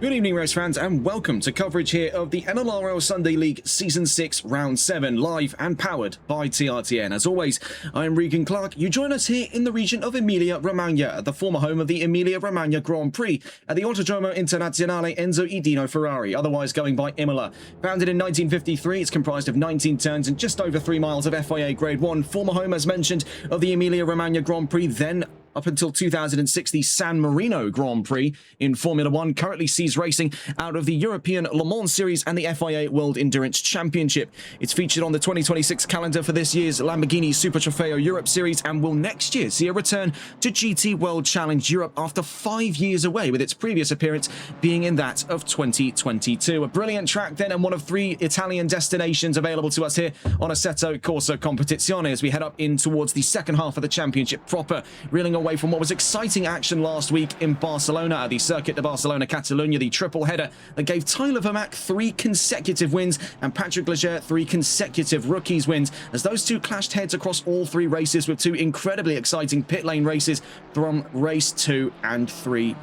Good evening, race fans, and welcome to coverage here of the NLRL Sunday League Season 6 Round 7, live and powered by TRTN. As always, I am Regan Clark. You join us here in the region of Emilia-Romagna, the former home of the Emilia-Romagna Grand Prix at the Autodromo Internazionale Enzo Idino Ferrari, otherwise going by Imola. Founded in 1953, it's comprised of 19 turns and just over 3 miles of FIA Grade 1. Former home, as mentioned, of the Emilia-Romagna Grand Prix, then up until 2006, the San Marino Grand Prix in Formula 1 currently sees racing out of the European Le Mans Series and the FIA World Endurance Championship. It's featured on the 2026 calendar for this year's Lamborghini Super Trofeo Europe Series and will next year see a return to GT World Challenge Europe after 5 years away, with its previous appearance being in that of 2022. A brilliant track then, and one of 3 Italian destinations available to us here on Assetto Corsa Competizione as we head up in towards the second half of the championship proper, reeling away from what was exciting action last week in Barcelona at the Circuit de Barcelona-Catalunya, the triple header that gave Tyler Vermaak 3 consecutive wins and Patrick Leger 3 consecutive rookies wins, as those two clashed heads across all 3 races, with 2 incredibly exciting pit lane races from race 2 and 3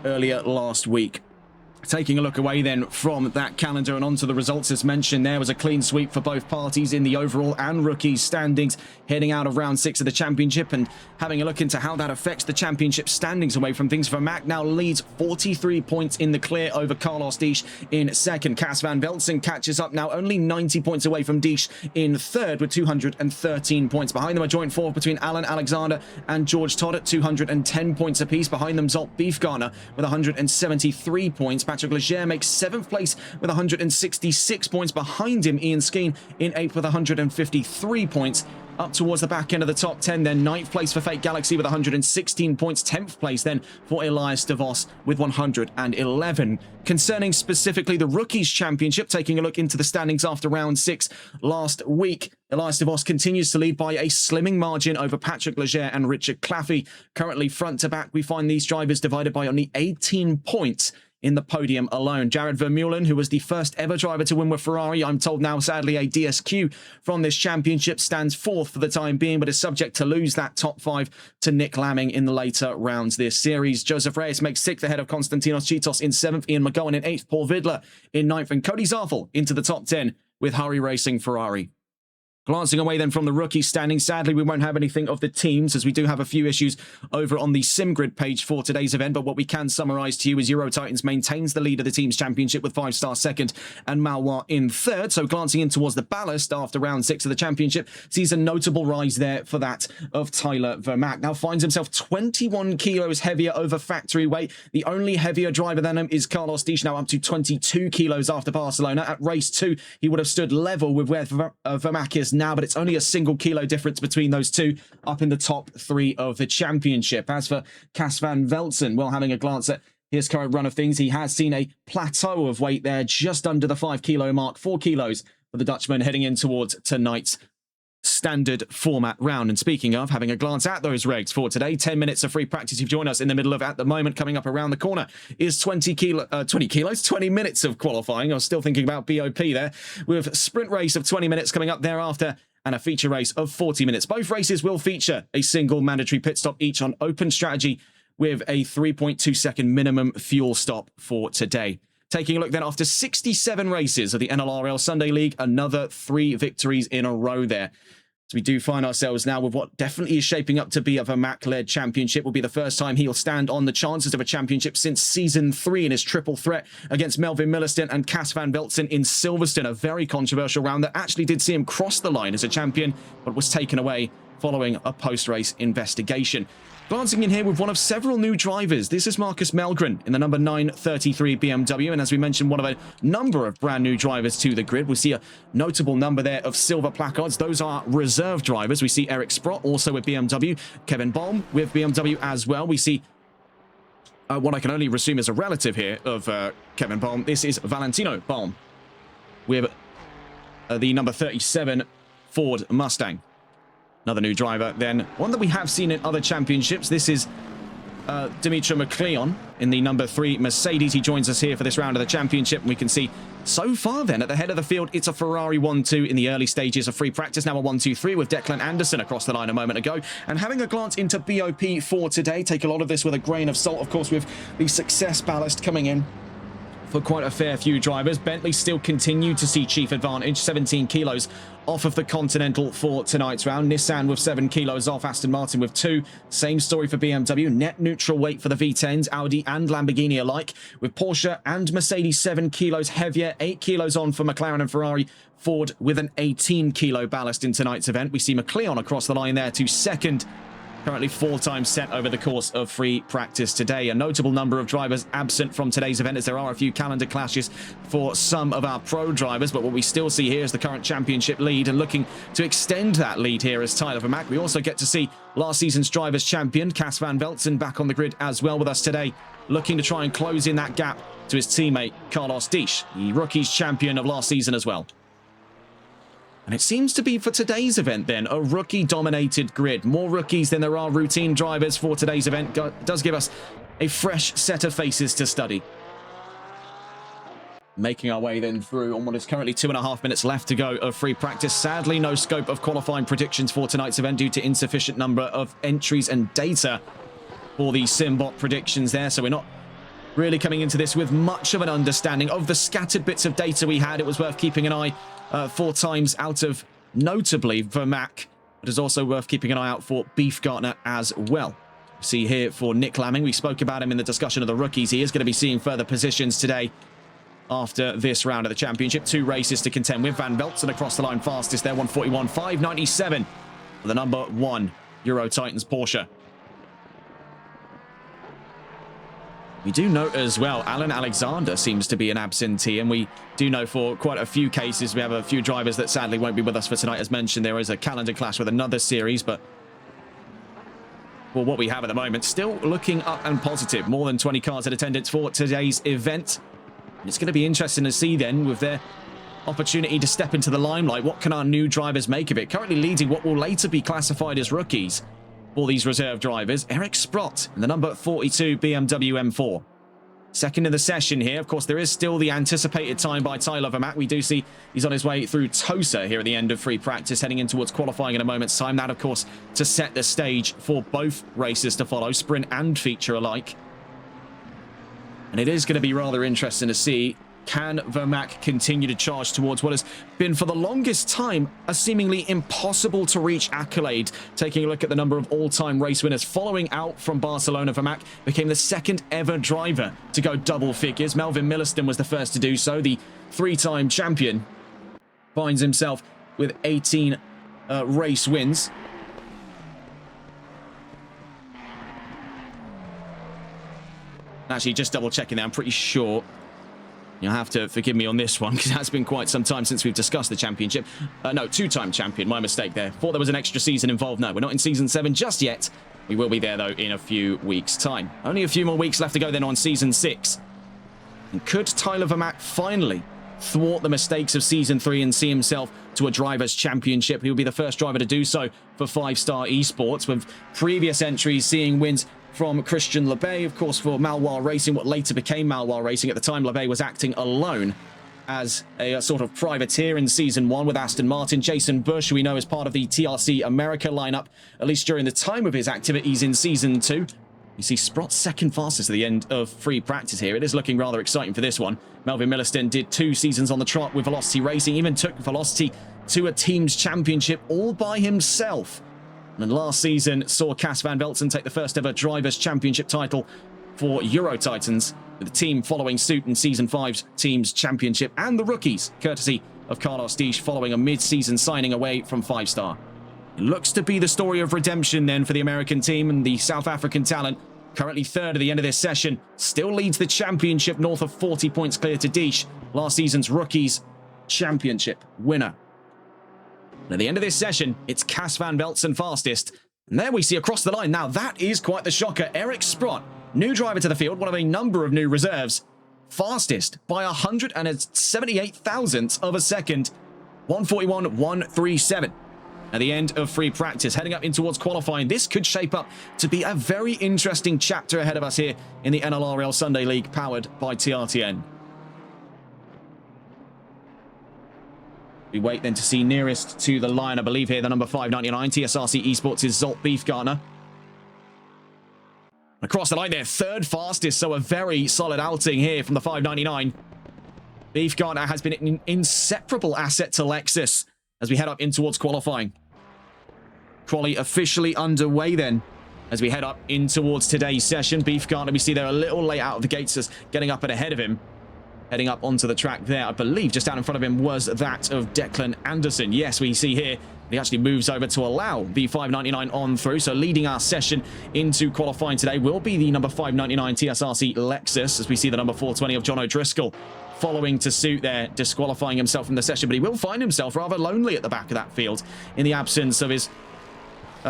earlier last week. Taking a look away then from that calendar and onto the results, as mentioned, there was a clean sweep for both parties in the overall and rookies standings heading out of round 6 of the championship. And having a look into how that affects the championship standings away from things, Vermaak now leads 43 points in the clear over Carlos Diesch in second. Cas van Velzen catches up now only 90 points away from Diesch in third with 213 points. Behind them a joint fourth between Alan Alexander and George Todd at 210 points apiece. Behind them Zolt Beefgarner with 173 points. Patrick Leger makes 7th place with 166 points. Behind him, Ian Skeen in 8th with 153 points. Up towards the back end of the top 10 then, 9th place for Fake Galaxy with 116 points. 10th place then for Elias de Vos with 111. Concerning specifically the Rookies Championship, taking a look into the standings after round 6 last week, Elias de Vos continues to lead by a slimming margin over Patrick Leger and Richard Claffey. Currently front to back, we find these drivers divided by only 18 points in the podium alone. Jared Vermeulen, who was the first ever driver to win with Ferrari, I'm told now sadly a DSQ from this championship, stands 4th for the time being, but is subject to lose that top 5 to Nick Lamming in the later rounds this series. Joseph Reyes makes 6th ahead of Konstantinos Chitos in 7th, Ian McGowan in 8th, Paul Vidler in 9th, and Cody Zarfel into the top 10 with Hurry Racing Ferrari. Glancing away then from the rookie standing, sadly we won't have anything of the teams as we do have a few issues over on the SimGrid page for today's event, but what we can summarise to you is Euro Titans maintains the lead of the team's championship with 5-star second and Malois in third. So glancing in towards the ballast after round 6 of the championship, sees a notable rise there for that of Tyler Vermaak. Now finds himself 21 kilos heavier over factory weight. The only heavier driver than him is Carlos Diesch, now up to 22 kilos after Barcelona. At race 2, he would have stood level with where Vermaak is now, but it's only a single kilo difference between those two up in the top 3 of the championship. As for Cas van Velzen, well, having a glance at his current run of things, he has seen a plateau of weight there just under the 5 kilo mark, 4 kilos for the Dutchman heading in towards tonight's standard format round. And speaking of having a glance at those regs for today, 10 minutes of free practice you've joined us in the middle of at the moment. Coming up around the corner is 20 minutes of qualifying. I was still thinking about BOP there, with sprint race of 20 minutes coming up thereafter and a feature race of 40 minutes. Both races will feature a single mandatory pit stop each on open strategy with a 3.2 second minimum fuel stop for today. Taking a look then, after 67 races of the NLRL Sunday League, another 3 victories in a row there. So we do find ourselves now with what definitely is shaping up to be a Vermaak-led championship. Will be the first time he'll stand on the chances of a championship since season 3 in his triple threat against Melvin Millerstein and Cas van Velzen in Silverstone. A very controversial round that actually did see him cross the line as a champion, but was taken away following a post-race investigation. Glancing in here with one of several new drivers, this is Marcus Melgren in the number 933 BMW, and as we mentioned, one of a number of brand new drivers to the grid. We see a notable number there of silver placards. Those are reserve drivers. We see Eric Sprott also with BMW, Kevin Baum with BMW as well. We see what I can only assume is a relative here of Kevin Baum. This is Valentino Baum with the number 37 Ford Mustang. Another new driver then, one that we have seen in other championships. This is Dimitri McLeon in the number 3 Mercedes. He joins us here for this round of the championship, and we can see so far then at the head of the field, it's a Ferrari 1-2 in the early stages of free practice. Now a 1-2-3 with Declan Anderson across the line a moment ago. And having a glance into BOP for today, take a lot of this with a grain of salt, of course, with the success ballast coming in for quite a fair few drivers. Bentley still continued to see chief advantage, 17 kilos off of the Continental for tonight's round. Nissan with 7 kilos off, Aston Martin with 2. Same story for BMW. Net neutral weight for the V10s, Audi and Lamborghini alike, with Porsche and Mercedes 7 kilos heavier, 8 kilos on for McLaren and Ferrari. Ford with an 18 kilo ballast in tonight's event. We see McLeon across the line there to second. Currently 4 times set over the course of free practice today. A notable number of drivers absent from today's event, as there are a few calendar clashes for some of our pro drivers. But what we still see here is the current championship lead, and looking to extend that lead here is Tyler Vermaak. We also get to see last season's drivers champion, Cas van Velzen, back on the grid as well with us today, looking to try and close in that gap to his teammate Carlos Disch, the rookies champion of last season as well. And it seems to be, for today's event then, a rookie-dominated grid. More rookies than there are routine drivers for today's event. Does give us a fresh set of faces to study. Making our way then through on what is currently 2.5 minutes left to go of free practice. Sadly, no scope of qualifying predictions for tonight's event due to insufficient number of entries and data for the Simbot predictions there. So we're not really coming into this with much of an understanding of the scattered bits of data we had. It was worth keeping an eye 4 times out of, notably, Vermaak. But it's also worth keeping an eye out for Beefgartner as well. See here for Nick Lamming. We spoke about him in the discussion of the rookies. He is going to be seeing further positions today after this round of the championship. 2 races to contend with. Van Velzen across the line fastest there, 141.597 for the number 1 Euro Titans Porsche. We do note as well, Alan Alexander seems to be an absentee, and we do know for quite a few cases we have a few drivers that sadly won't be with us for tonight. As mentioned, there is a calendar clash with another series, but for what we have at the moment, still looking up and positive. More than 20 cars in attendance for today's event. And it's going to be interesting to see then, with their opportunity to step into the limelight, what can our new drivers make of it? Currently leading what will later be classified as rookies for these reserve drivers, Eric Sprott in the number 42 BMW M4. Second in the session here. Of course, there is still the anticipated time by Tyler Vermaak. We do see he's on his way through Tosa here at the end of free practice, heading in towards qualifying in a moment's time. That, of course, to set the stage for both races to follow, sprint and feature alike. And it is going to be rather interesting to see, can Vermaak continue to charge towards what has been for the longest time a seemingly impossible to reach accolade? Taking a look at the number of all-time race winners following out from Barcelona, Vermaak became the 2nd ever driver to go double figures. Melvin Milliston was the first to do so. The 3-time champion finds himself with 18 race wins. Actually, just double checking there, I'm pretty sure you'll have to forgive me on this one, because it has been quite some time since we've discussed the championship. No, 2-time champion. My mistake there. Thought there was an extra season involved. No, we're not in Season 7 just yet. We will be there, though, in a few weeks' time. Only a few more weeks left to go then on Season 6. And could Tyler Vermaak finally thwart the mistakes of Season 3 and see himself to a Drivers' Championship? He will be the first driver to do so for 5-Star Esports, with previous entries seeing wins from Christian Lebay, of course, for Maloir Racing, what later became Maloir Racing. At the time, Lebay was acting alone as a sort of privateer in Season 1 with Aston Martin. Jason Bush, who we know as part of the TRC America lineup, at least during the time of his activities in Season 2. You see Sprott 2nd fastest at the end of free practice here. It is looking rather exciting for this one. Melvin Milliston did 2 seasons on the trot with Velocity Racing, even took Velocity to a team's championship all by himself. And last season saw Cas van Velzen take the first ever Drivers' Championship title for Euro Titans, with the team following suit in Season 5's Teams Championship, and the rookies, courtesy of Carlos Disch, following a mid-season signing away from 5-Star. It looks to be the story of redemption then for the American team, and the South African talent, currently 3rd at the end of this session, still leads the championship north of 40 points clear to Disch, last season's Rookies' Championship winner. And at the end of this session, it's Cas van Velzen fastest. And there we see across the line. Now, that is quite the shocker. Eric Sprott, new driver to the field, one of a number of new reserves, fastest by 178 thousandths of a second, 141.137. At the end of free practice, heading up in towards qualifying. This could shape up to be a very interesting chapter ahead of us here in the NLRL Sunday League, powered by TRTN. We wait then to see nearest to the line, I believe here, the number 599, TSRC Esports' Zolt Beefgartner. Across the line there, third fastest, so a very solid outing here from the 599. Beefgartner has been an inseparable asset to Lexus as we head up in towards qualifying. Quali officially underway then as we head up in towards today's session. Beefgartner, we see they're a little late out of the gates as getting up and ahead of him. Heading up onto the track there, I believe just down in front of him was that of Declan Anderson. Yes, we see here he actually moves over to allow the 599 on through. So leading our session into qualifying today will be the number 599 TSRC Lexus, as we see the number 420 of John O'Driscoll following to suit there, disqualifying himself from the session. But he will find himself rather lonely at the back of that field in the absence of his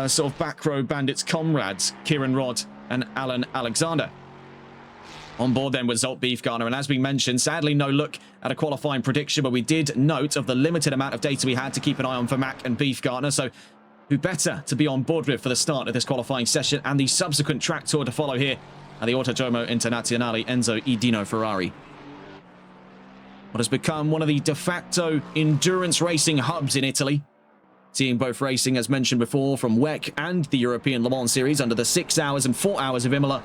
sort of back row bandits comrades, Kieran Rodd and Alan Alexander. On board then with Zolt Beefgartner, and as we mentioned, sadly no look at a qualifying prediction, but we did note of the limited amount of data we had to keep an eye on for Mac and Beefgartner, so who better to be on board with for the start of this qualifying session and the subsequent track tour to follow here at the Autodromo Internazionale Enzo E. Dino Ferrari. What has become one of the de facto endurance racing hubs in Italy, seeing both racing, as mentioned before, from WEC and the European Le Mans Series under the 6 hours and 4 hours of Imola.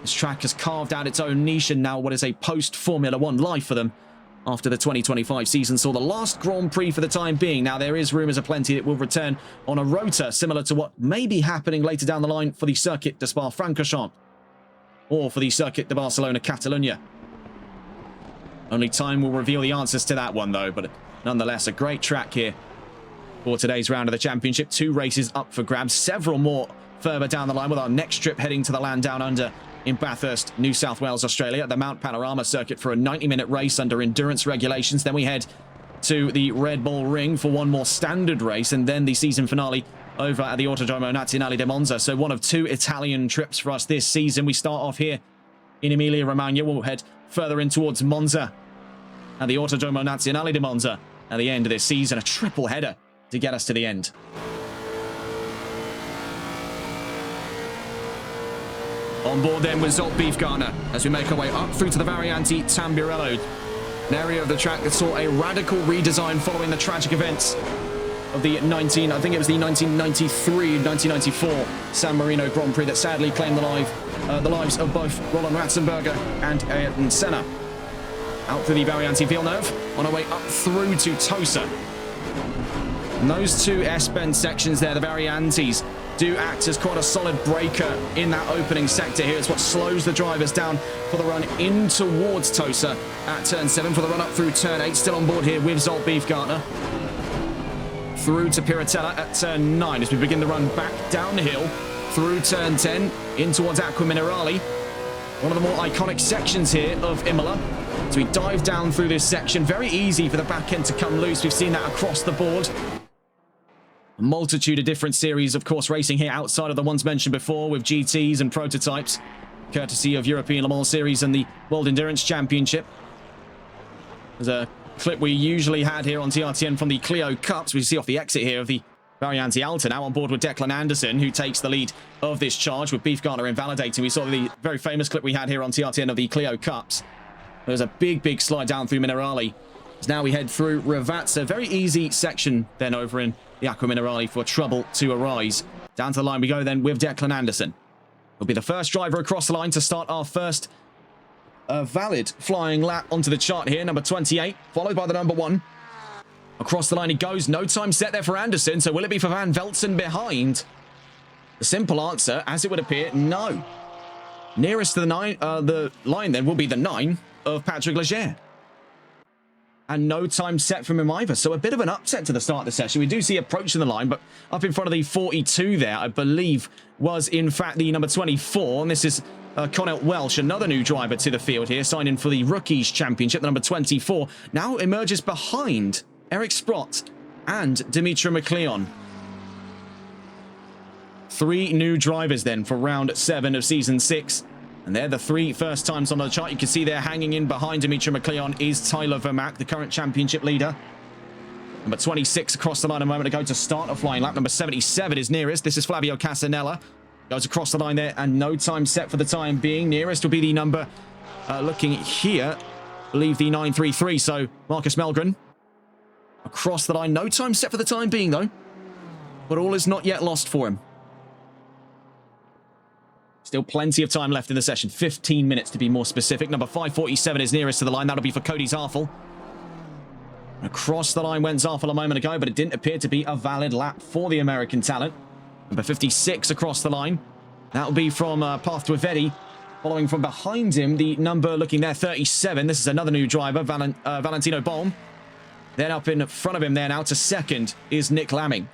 This track has carved out its own niche and now what is a post-Formula 1 life for them after the 2025 season saw the last Grand Prix for the time being. Now, there is rumours aplenty that will return on a rota similar to what may be happening later down the line for the Circuit de Spa-Francorchamps or for the Circuit de Barcelona-Catalunya. Only time will reveal the answers to that one, though, but nonetheless, a great track here for today's round of the championship. 2 races up for grabs, several more further down the line, with our next trip heading to the land down under in Bathurst, New South Wales, Australia, the Mount Panorama circuit for a 90-minute race under endurance regulations. Then we head to the Red Bull Ring for one more standard race, and then the season finale over at the Autodromo Nazionale di Monza. So one of 2 Italian trips for us this season. We start off here in Emilia-Romagna. We'll head further in towards Monza at the Autodromo Nazionale di Monza at the end of this season. A triple header to get us to the end. On board then with Zolt Beefgartner as we make our way up through to the Variante Tamburello, an area of the track that saw a radical redesign following the tragic events of the 1993-1994 San Marino Grand Prix that sadly claimed the lives of both Roland Ratzenberger and Ayrton Senna. Out through the Variante Villeneuve on our way up through to Tosa. And those 2 S-bend sections there, the Variantes, do act as quite a solid breaker in that opening sector here. It's what slows the drivers down for the run in towards Tosa at turn 7 for the run up through turn 8. Still on board here with Zolt Beefgartner. Through to Piratella at turn 9 as we begin the run back downhill through turn 10 in towards Acqua Minerale. One of the more iconic sections here of Imola. So we dive down through this section. Very easy for the back end to come loose. We've seen that across the board. A multitude of different series, of course, racing here outside of the ones mentioned before with GTs and prototypes, courtesy of European Le Mans Series and the World Endurance Championship. There's a clip we usually had here on TRTN from the Clio Cups. We see off the exit here of the Variante Alta, now on board with Declan Anderson, who takes the lead of this charge with Beefgartner invalidating. We saw the very famous clip we had here on TRTN of the Clio Cups. There's a big slide down through Minerale. As now we head through Ravazza. Very easy section then over in the Acqua Minerale for trouble to arise. Down to the line we go then with Declan Anderson. He'll be the first driver across the line to start our first valid flying lap onto the chart here. Number 28, followed by the number 1. Across the line he goes. No time set there for Anderson. So will it be for Van Velzen behind? The simple answer, as it would appear, no. Nearest to the line then will be the 9 of Patrick Leger. And no time set from him either. So a bit of an upset to the start of the session. We do see approaching the line, but up in front of the 42 there, I believe, was in fact the number 24. And this is Connell Welsh, another new driver to the field here, signing for the Rookies Championship. The number 24 now emerges behind Eric Sprott and Dimitri McLeon. 3 new drivers then for round 7 of season 6. And they're the 3 first times on the chart. You can see there hanging in behind Dimitri McLeon is Tyler Vermack, the current championship leader. Number 26 across the line a moment ago to start a flying lap. Number 77 is nearest. This is Flavio Casanella. Goes across the line there and no time set for the time being. Nearest will be the number, looking here, I believe the 933. So Marcus Melgren across the line. No time set for the time being though. But all is not yet lost for him. Still plenty of time left in the session. 15 minutes to be more specific. Number 547 is nearest to the line. That'll be for Cody Zarfel. Across the line went Zarfel a moment ago, but it didn't appear to be a valid lap for the American talent. Number 56 across the line. That'll be from Path to Avedi. Following from behind him, the number looking there, 37. This is another new driver, Valentino Bolm. Then up in front of him there now to second is Nick Lamming.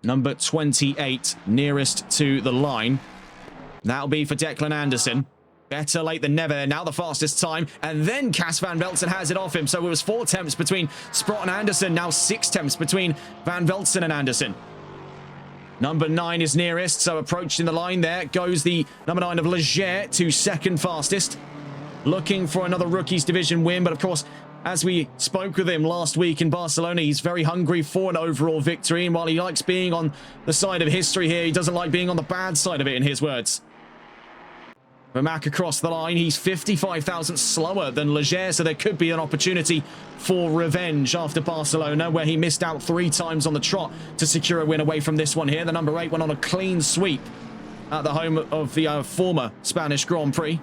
Number 28, nearest to the line. That'll be for Declan Anderson. Better late than never. Now the fastest time. And then Cas van Velzen has it off him. So it was 4 attempts between Sprott and Anderson. Now 6 attempts between Van Velzen and Anderson. Number 9 is nearest. So approaching the line there goes the number 9 of Leger to second fastest. Looking for another Rookies Division win. But of course, as we spoke with him last week in Barcelona, he's very hungry for an overall victory. And while he likes being on the side of history here, he doesn't like being on the bad side of it, in his words. Vermaak across the line. He's 55,000 slower than Leger, so there could be an opportunity for revenge after Barcelona, where he missed out 3 times on the trot to secure a win away from this one here. The number 8 went on a clean sweep at the home of the former Spanish Grand Prix.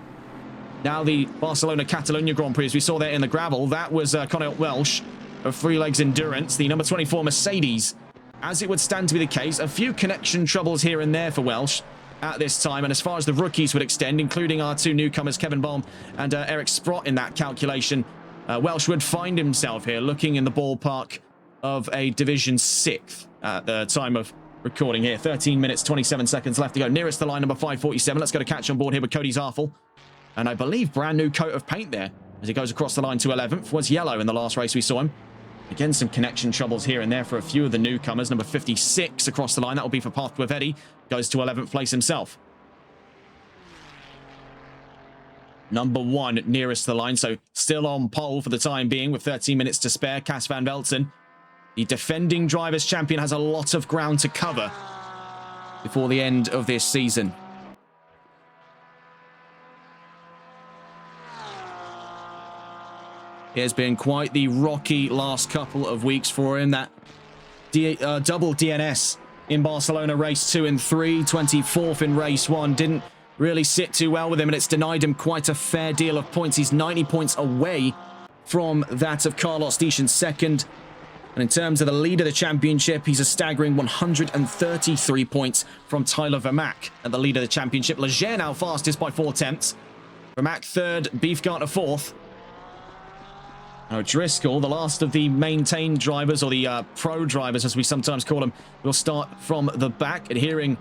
Now the Barcelona-Catalunya Grand Prix, as we saw there in the gravel, that was Conor Welsh of Three Legs Endurance, the number 24 Mercedes. As it would stand to be the case, a few connection troubles here and there for Welsh at this time, and as far as the rookies would extend, including our 2 newcomers, Kevin Baum and Eric Sprott in that calculation, Welsh would find himself here looking in the ballpark of a Division 6th at the time of recording here. 13 minutes, 27 seconds left to go. Nearest the line, number 547. Let's go to catch on board here with Cody Zarfel. And I believe brand new coat of paint there as he goes across the line to 11th. Was yellow in the last race we saw him. Again, some connection troubles here and there for a few of the newcomers. Number 56 across the line. That will be for Path to Avedi. Goes to 11th place himself. Number 1 nearest the line. So still on pole for the time being with 13 minutes to spare. Cas van Velzen. The defending Drivers' Champion has a lot of ground to cover before the end of this season. It has been quite the rocky last couple of weeks for him. That double DNS in Barcelona race 2 and 3, 24th in race 1, didn't really sit too well with him, and it's denied him quite a fair deal of points. He's 90 points away from that of Carlos Deschamps second. And in terms of the lead of the championship, he's a staggering 133 points from Tyler Vermaak at the lead of the championship. Leger now fastest by 4 attempts. Vermaak third, Beefgartner fourth. O'Driscoll, the last of the maintained drivers, or the pro drivers as we sometimes call them, will start from the back, adhering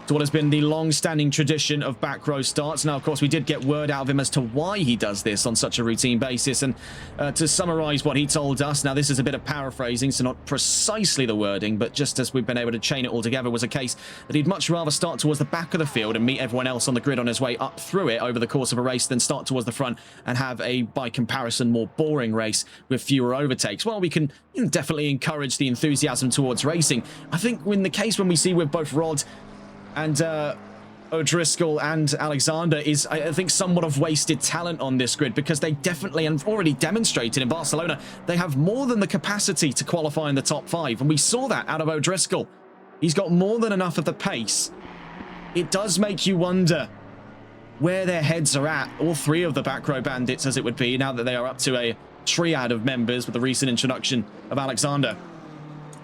to what has been the long-standing tradition of back row starts. Now, of course, we did get word out of him as to why he does this on such a routine basis. And to summarize what he told us, now this is a bit of paraphrasing, so not precisely the wording, but just as we've been able to chain it all together, was a case that he'd much rather start towards the back of the field and meet everyone else on the grid on his way up through it over the course of a race than start towards the front and have a, by comparison, more boring race with fewer overtakes. Well, we can definitely encourage the enthusiasm towards racing. I think in the case when we see with both Rod and O'Driscoll and Alexander is, I think, somewhat of wasted talent on this grid, because they definitely, and already demonstrated in Barcelona, they have more than the capacity to qualify in the top 5. And we saw that out of O'Driscoll. He's got more than enough of the pace. It does make you wonder where their heads are at, all 3 of the back row bandits, as it would be, now that they are up to a triad of members with the recent introduction of Alexander.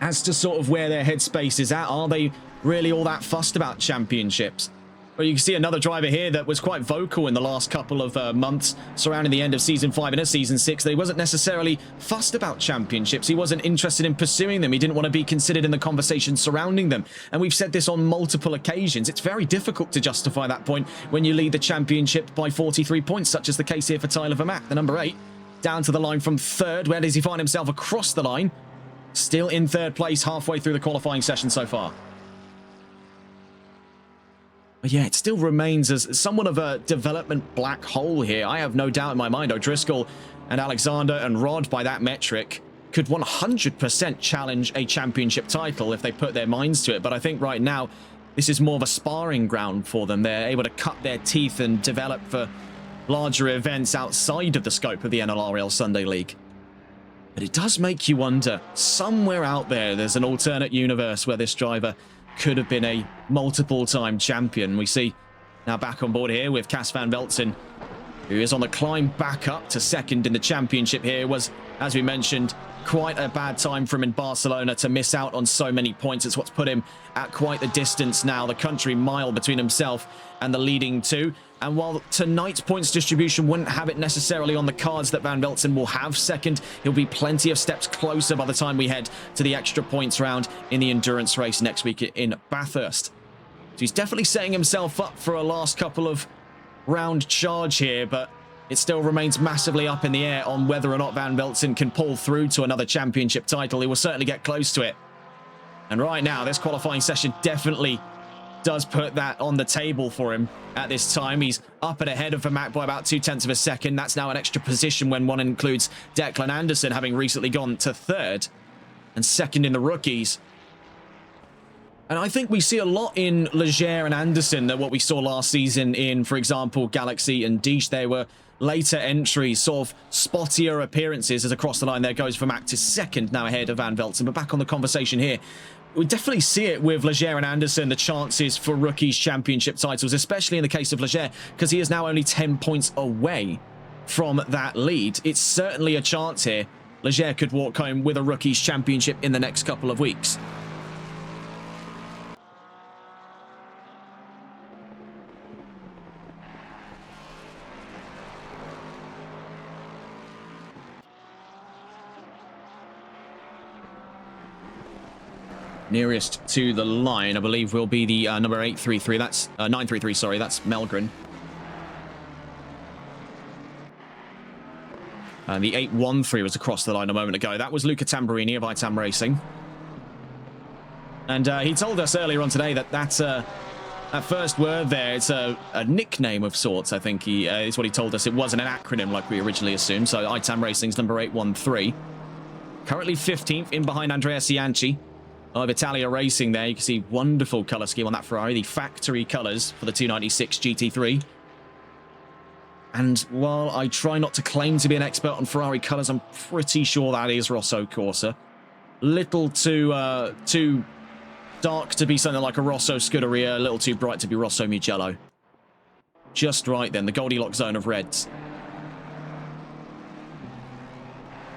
As to sort of where their headspace is at, are they really all that fussed about championships? Well, you can see another driver here that was quite vocal in the last couple of months surrounding the end of Season 5 and Season 6. That he wasn't necessarily fussed about championships. He wasn't interested in pursuing them. He didn't want to be considered in the conversation surrounding them. And we've said this on multiple occasions. It's very difficult to justify that point when you lead the championship by 43 points, such as the case here for Tyler Vermaak, the number 8. Down to the line from 3rd. Where does he find himself? Across the line. Still in 3rd place halfway through the qualifying session so far. But yeah, it still remains as somewhat of a development black hole here. I have no doubt in my mind O'Driscoll and Alexander and Rod, by that metric, could 100% challenge a championship title if they put their minds to it. But I think right now, this is more of a sparring ground for them. They're able to cut their teeth and develop for larger events outside of the scope of the NLRL Sunday League. But it does make you wonder, somewhere out there, there's an alternate universe where this driver could have been a multiple-time champion. We see now back on board here with Cas van Velzen, who is on the climb back up to second in the championship here. It was, as we mentioned, quite a bad time for him in Barcelona to miss out on so many points. It's what's put him at quite the distance now, the country mile between himself and the leading two. And while tonight's points distribution wouldn't have it necessarily on the cards that Van Velzen will have second, he'll be plenty of steps closer by the time we head to the extra points round in the endurance race next week in Bathurst. So he's definitely setting himself up for a last couple of round charge here, but it still remains massively up in the air on whether or not Van Velzen can pull through to another championship title. He will certainly get close to it. And right now, this qualifying session definitely does put that on the table for him at this time. He's up and ahead of Vermaak by about 0.2 of a second. That's now an extra position when one includes Declan Anderson, having recently gone to third and second in the rookies. And I think we see a lot in Leger and Anderson that what we saw last season in, for example, Galaxy and Dish. They were later entries, sort of spottier appearances, as across the line there goes Vermaak to second, now ahead of Van Velzen. But back on the conversation here, we definitely see it with Leger and Anderson, the chances for rookies championship titles, especially in the case of Leger, because he is now only 10 points away from that lead. It's certainly a chance here. Leger could walk home with a rookies championship in the next couple of weeks. Nearest to the line, I believe, will be the number 833. That's 933. Sorry, that's Melgren. And the 813 was across the line a moment ago. That was Luca Tamburini of ITAM Racing. And he told us earlier on today that that's that first word there, it's a nickname of sorts. I think he is what he told us. It wasn't an acronym like we originally assumed. So ITAM Racing's number 813. Currently 15th, in behind Andrea Cianci of Italia Racing there. You can see wonderful colour scheme on that Ferrari, the factory colours for the 296 GT3. And while I try not to claim to be an expert on Ferrari colours, I'm pretty sure that is Rosso Corsa. Little too dark to be something like a Rosso Scuderia, a little too bright to be Rosso Mugello. Just right then, the Goldilocks zone of reds.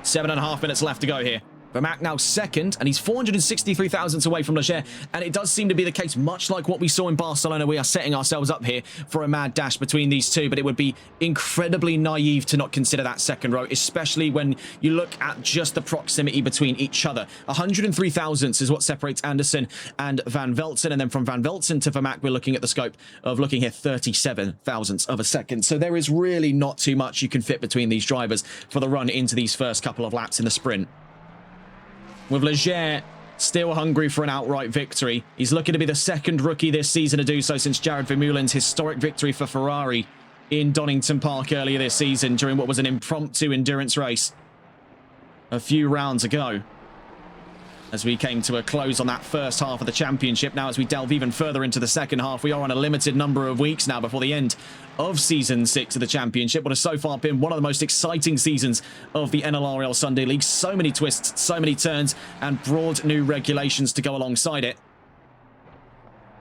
7.5 minutes left to go here. Vermaak now second, and he's 463 thousandths away from Leger, and it does seem to be the case, much like what we saw in Barcelona. We are setting ourselves up here for a mad dash between these two, but it would be incredibly naive to not consider that second row, especially when you look at just the proximity between each other. 103 thousandths is what separates Anderson and Van Velzen, and then from Van Velzen to Vermaak, we're looking at the scope of looking here 37 thousandths of a second. So there is really not too much you can fit between these drivers for the run into these first couple of laps in the sprint. With Leger still hungry for an outright victory. He's looking to be the second rookie this season to do so since Jared Vermeulen's historic victory for Ferrari in Donington Park earlier this season during what was an impromptu endurance race a few rounds ago. As we came to a close on that first half of the championship, now as we delve even further into the second half, we are on a limited number of weeks now before the end of Season 6 of the championship. What has so far been one of the most exciting seasons of the NLRL Sunday League. So many twists, so many turns, and broad new regulations to go alongside it.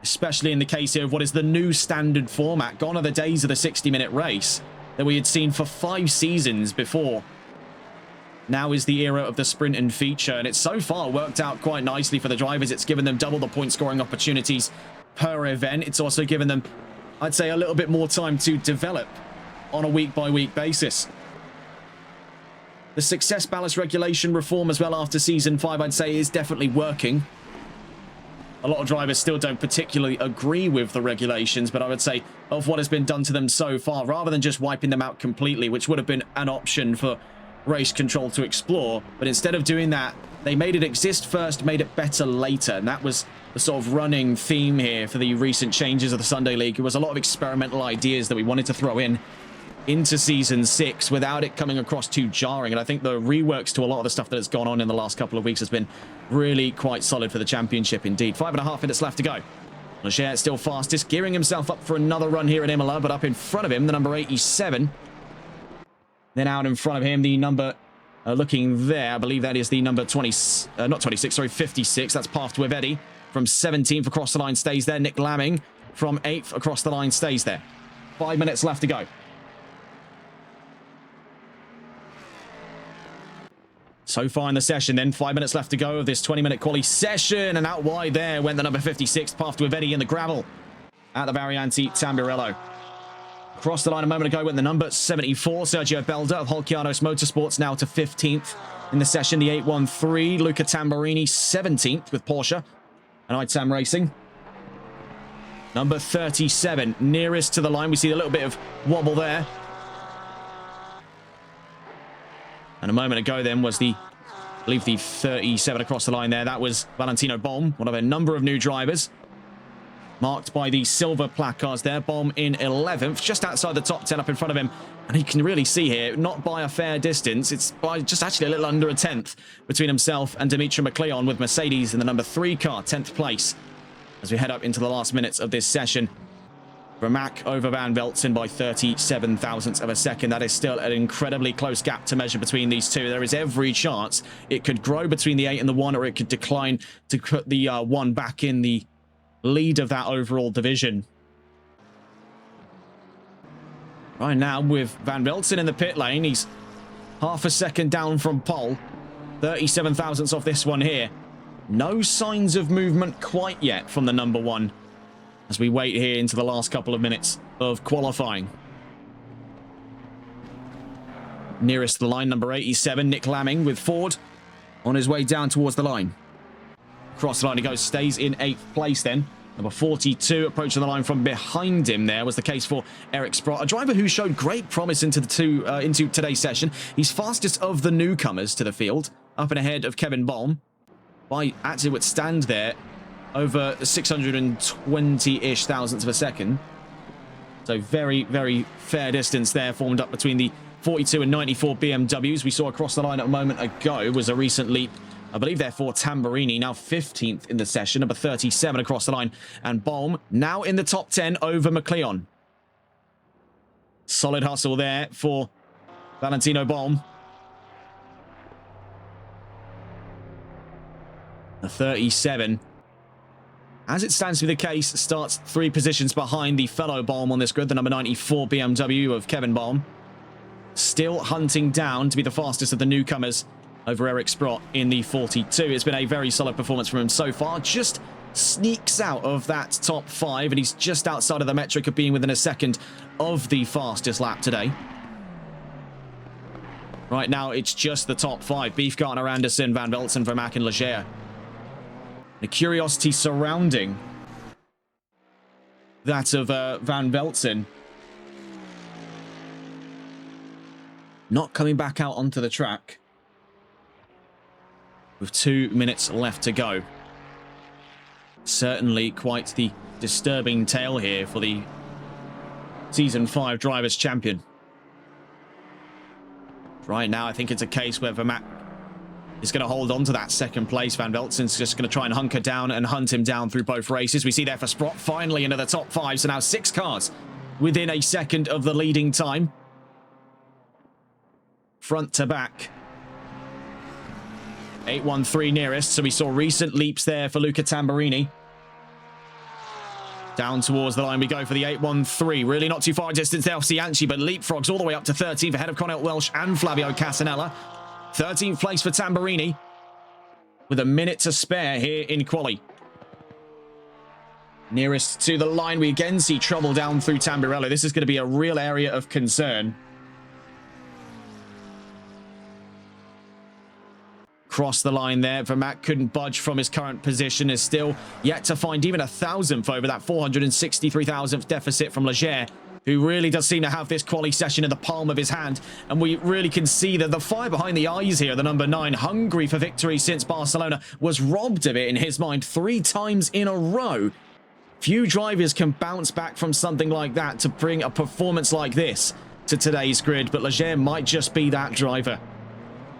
Especially in the case here of what is the new standard format. Gone are the days of the 60-minute race that we had seen for 5 seasons before. Now is the era of the sprint and feature, and it's so far worked out quite nicely for the drivers. It's given them double the point scoring opportunities per event. It's also given them, I'd say, a little bit more time to develop on a week-by-week basis. The success ballast regulation reform as well after Season 5, I'd say, is definitely working. A lot of drivers still don't particularly agree with the regulations, but I would say of what has been done to them so far, rather than just wiping them out completely, which would have been an option for race control to explore, but instead of doing that, they made it exist first, made it better later, and that was the sort of running theme here for the recent changes of the Sunday League. It was a lot of experimental ideas that we wanted to throw into Season 6 without it coming across too jarring, and I think the reworks to a lot of the stuff that has gone on in the last couple of weeks has been really quite solid for the championship indeed. 5.5 minutes left to go. Leger still fastest, gearing himself up for another run here at Imola, but up in front of him, the number 87. Then out in front of him, the number, looking there, I believe that is the number 20, not 26, sorry, 56. That's Path to Eddie. from 17th across the line stays there. Nick Lamming from 8th across the line stays there. 5 minutes left to go. So far in the session then, 5 minutes left to go of this 20-minute quali session. And out wide there went the number 56, Path to Ivedi in the gravel at the Varianti Tamburello. Across the line a moment ago went the number 74, Sergio Belda of Holcianos Motorsports, now to 15th in the session. The 813, Luca Tamburini, 17th with Porsche and ITAM Racing. Number 37, nearest to the line. We see a little bit of wobble there. And a moment ago then was I believe the 37 across the line there. That was Valentino Bolm, one of a number of new drivers. Marked by the silver placards there. Bolm in 11th, just outside the top 10 up in front of him. And you can really see here, not by a fair distance, it's by just actually a little under a 10th between himself and Dimitri McLeon with Mercedes in the number 3 car, 10th place. As we head up into the last minutes of this session. Vermaak over Van Veltsen by 37 thousandths of a second. That is still an incredibly close gap to measure between these two. There is every chance it could grow between the 8 and the 1, or it could decline to put the 1 back in the lead of that overall division. Right now with Van Veltsen in the pit lane, he's half a second down from pole. 37 thousandths off this one here. No signs of movement quite yet from the number 1 as we wait here into the last couple of minutes of qualifying. Nearest the line, number 87, Nick Lamming with Ford on his way down towards the line. Across the line he goes, stays in 8th place then. Number 42 approaching the line from behind him there was the case for Eric Sprott, a driver who showed great promise into today's session. He's fastest of the newcomers to the field, up and ahead of Kevin Bolm by actually would stand there over 620-ish thousandths of a second. So very, very fair distance there formed up between the 42 and 94 BMWs. We saw across the line a moment ago was a recent leap, I believe, therefore Tamburini, now 15th in the session, number 37 across the line. And Bolm now in the top 10 over McLeon. Solid hustle there for Valentino Bolm. The 37, as it stands to be the case, starts 3 positions behind the fellow Bolm on this grid, the number 94 BMW of Kevin Bolm. Still hunting down to be the fastest of the newcomers over Eric Sprott in the 42. It's been a very solid performance from him so far. Just sneaks out of that top 5, and he's just outside of the metric of being within a second of the fastest lap today. Right now, it's just the top 5. Beefgartner, Anderson, Van Veltsen, Vermaak, and Leger. The curiosity surrounding that of Van Veltsen not coming back out onto the track with 2 minutes left to go. Certainly quite the disturbing tale here for the Season 5 Drivers' Champion. Right now, I think it's a case where Vermaak is going to hold on to that second place. Van Veltsen's just going to try and hunker down and hunt him down through both races. We see there for Sprott finally into the top 5. So now 6 cars within a second of the leading time. Front to back. 813 nearest. So we saw recent leaps there for Luca Tamburini. Down towards the line we go for the 813. Really not too far distance there off Cianci, but leapfrogs all the way up to 13th ahead of Connell Welsh and Flavio Casanella. 13th place for Tamburini with a minute to spare here in quali. Nearest to the line, we again see trouble down through Tamburello. This is going to be a real area of concern. Cross the line there. Vermaak couldn't budge from his current position. Is still yet to find even a thousandth over that 463 thousandth deficit from Leger, who really does seem to have this quali session in the palm of his hand. And we really can see that the fire behind the eyes here, the number 9, hungry for victory since Barcelona, was robbed of it in his mind 3 times in a row. Few drivers can bounce back from something like that to bring a performance like this to today's grid, but Leger might just be that driver.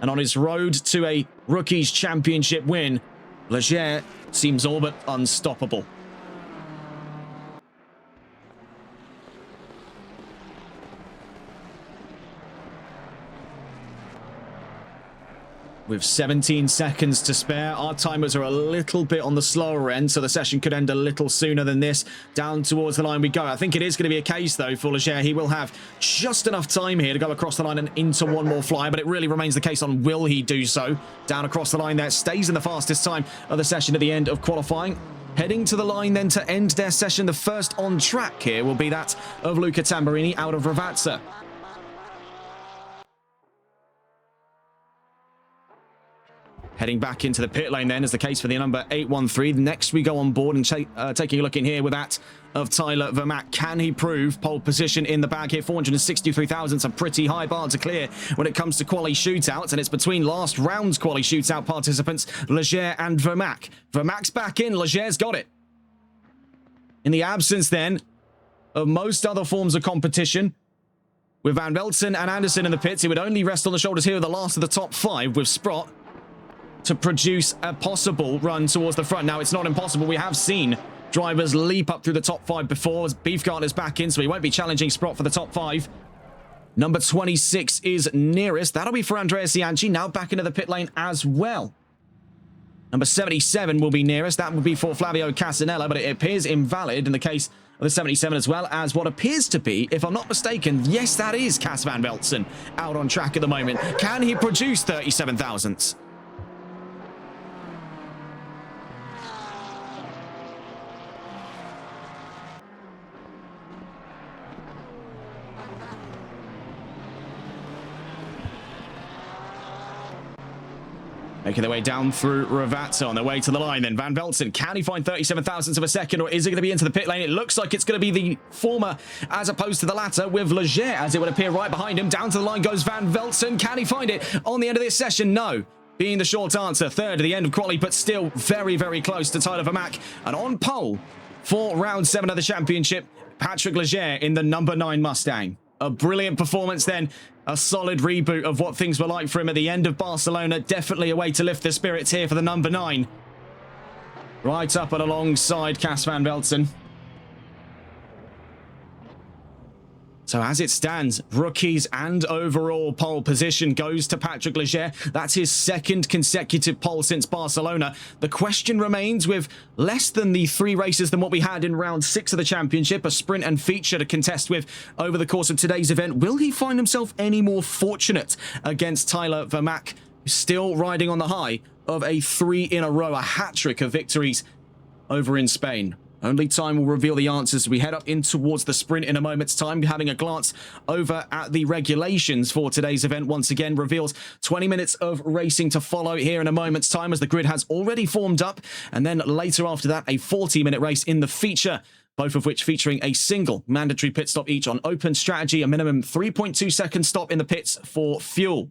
And on his road to a Rookies Championship win, Leger seems all but unstoppable. With 17 seconds to spare, our timers are a little bit on the slower end, so the session could end a little sooner than this. Down towards the line we go. I think it is going to be a case, though, for Leger. He will have just enough time here to go across the line and into one more fly, but it really remains the case on will he do so. Down across the line there, stays in the fastest time of the session at the end of qualifying. Heading to the line then to end their session. The first on track here will be that of Luca Tamburini out of Ravazza. Heading back into the pit lane then is the case for the number 813. Next we go on board and taking a look in here with that of Tyler Vermaak. Can he prove pole position in the bag here? 463,000, a pretty high bar to clear when it comes to quali shootouts, and it's between last round's quali shootout participants, Leger and Vermaak. Vermaak's back in, Leger's got it. In the absence then of most other forms of competition, with Van Velzen and Anderson in the pits, it would only rest on the shoulders here of the last of the top 5 with Sprott to produce a possible run towards the front. Now, it's not impossible. We have seen drivers leap up through the top 5 before. Beefgartner's back in, so he won't be challenging Sprott for the top 5. Number 26 is nearest. That'll be for Andreas Ianchi, now back into the pit lane as well. Number 77 will be nearest. That will be for Flavio Casanella, but it appears invalid in the case of the 77, as well as what appears to be, if I'm not mistaken, yes, that is Cas Van Velzen out on track at the moment. Can he produce 37 thousandths? Making their way down through Ravazza on their way to the line. Then Van Velzen, can he find 37 thousandths of a second, or is it going to be into the pit lane? It looks like it's going to be the former as opposed to the latter, with Leger, as it would appear, right behind him. Down to the line goes Van Velzen. Can he find it on the end of this session? No. Being the short answer. Third at the end of quali, but still very, very close to Tyler Vermaak. And on pole for round 7 of the championship, Patrick Leger in the number 9 Mustang. A brilliant performance then. A solid reboot of what things were like for him at the end of Barcelona. Definitely a way to lift the spirits here for the number 9. Right up and alongside Cas Van Velzen. So as it stands, rookies and overall pole position goes to Patrick Leger. That's his second consecutive pole since Barcelona. The question remains, with less than the 3 races than what we had in round 6 of the championship, a sprint and feature to contest with over the course of today's event, will he find himself any more fortunate against Tyler Vermaak, still riding on the high of a 3 in a row, a hat-trick of victories over in Spain? Only time will reveal the answers. We head up in towards the sprint in a moment's time. Having a glance over at the regulations for today's event once again reveals 20 minutes of racing to follow here in a moment's time, as the grid has already formed up. And then later after that, a 40-minute race in the feature, both of which featuring a single mandatory pit stop each on open strategy, a minimum 3.2-second stop in the pits for fuel.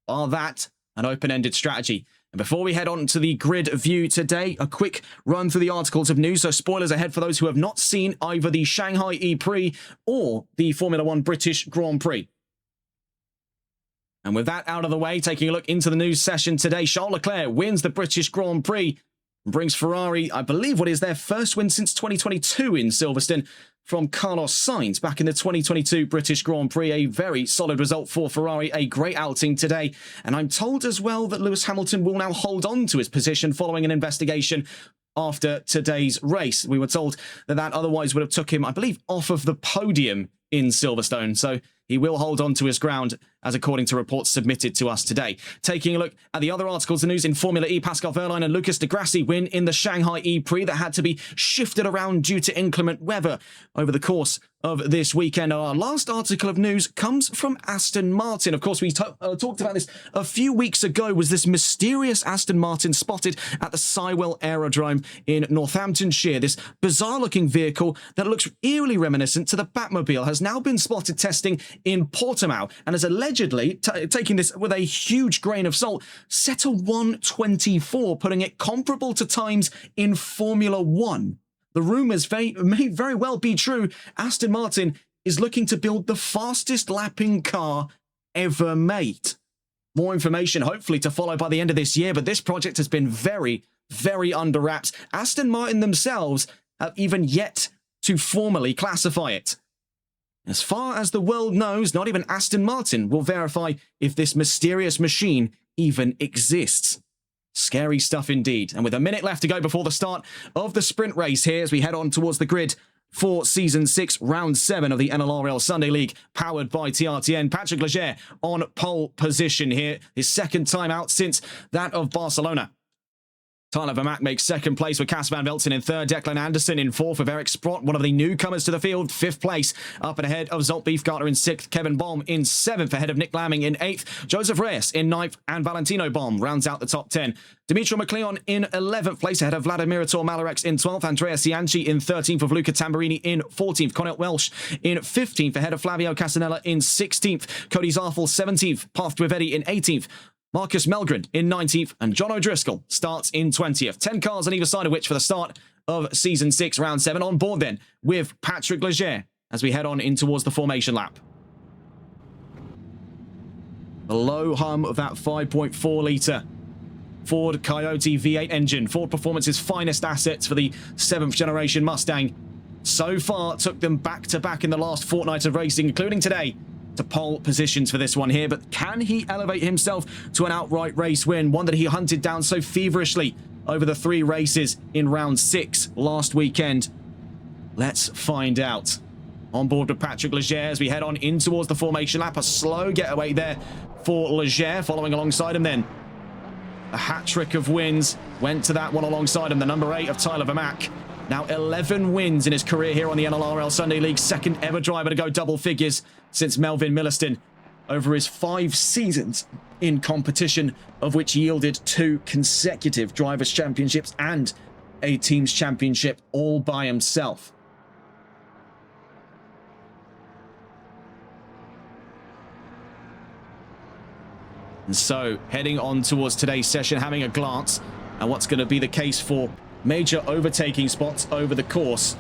Bar that, an open-ended strategy. And before we head on to the grid view today, a quick run through the articles of news. So spoilers ahead for those who have not seen either the Shanghai E-Prix or the Formula 1 British Grand Prix. And with that out of the way, taking a look into the news session today, Charles Leclerc wins the British Grand Prix and brings Ferrari, I believe, what is their first win since 2022 in Silverstone, from Carlos Sainz back in the 2022 British Grand Prix. A very solid result for Ferrari, a great outing today. And I'm told as well that Lewis Hamilton will now hold on to his position following an investigation after today's race. We were told that that otherwise would have took him, I believe, off of the podium in Silverstone. So he will hold on to his ground, as according to reports submitted to us today. Taking a look at the other articles of news in Formula E, Pascal Wehrlein and Lucas de Grassi win in the Shanghai E-Prix that had to be shifted around due to inclement weather over the course of this weekend. Our last article of news comes from Aston Martin. Of course, we talked about this a few weeks ago. Was this mysterious Aston Martin spotted at the Sywell Aerodrome in Northamptonshire? This bizarre-looking vehicle that looks eerily reminiscent to the Batmobile has now been spotted testing in Portimao and has allegedly, taking this with a huge grain of salt, set a 1:24, putting it comparable to times in Formula 1. The rumours may very well be true. Aston Martin is looking to build the fastest lapping car ever made. More information hopefully to follow by the end of this year, but this project has been very, very under wraps. Aston Martin themselves have even yet to formally classify it. As far as the world knows, not even Aston Martin will verify if this mysterious machine even exists. Scary stuff indeed. And with a minute left to go before the start of the sprint race here as we head on towards the grid for Season 6, Round 7 of the NLRL Sunday League, powered by TRTN. Patrick Leger on pole position here, his second time out since that of Barcelona. Tyler Vermaak makes second place with Cas van Velzen in third. Declan Anderson in fourth with Eric Sprott, one of the newcomers to the field, fifth place. Up and ahead of Zolt Beefgartner in sixth. Kevin Baum in seventh, ahead of Nick Lamming in eighth. Joseph Reyes in ninth, and Valentino Baum rounds out the top 10. Dimitro McLeon in 11th place, ahead of Vladimir Malarex in 12th. Andrea Cianci in 13th, with Luca Tamburini in 14th. Connell Welsh in 15th, ahead of Flavio Casanella in 16th. Cody Zarfel 17th, Path Eddie in 18th. Marcus Melgren in 19th, and John O'Driscoll starts in 20th. 10 cars on either side of which for the start of Season 6, Round 7. On board then with Patrick Leger as we head on in towards the formation lap. The low hum of that 5.4 litre Ford Coyote V8 engine, Ford Performance's finest assets for the 7th generation Mustang. So far, took them back-to-back in the last fortnight of racing, including today, to pole positions for this one here. But can he elevate himself to an outright race win, one that he hunted down so feverishly over the 3 races in Round 6 last weekend? Let's find out. On board with Patrick Leger as we head on in towards the formation lap. A slow getaway there for Leger, following alongside him then. A hat-trick of wins went to that one alongside him, the number 8 of Tyler Vermaak. Now 11 wins in his career here on the NLRL Sunday League, second ever driver to go double figures since Melvin Milliston over his 5 seasons in competition, of which yielded 2 consecutive Drivers' Championships and a Teams Championship all by himself. And so, heading on towards today's session, having a glance at what's going to be the case for major overtaking spots over the course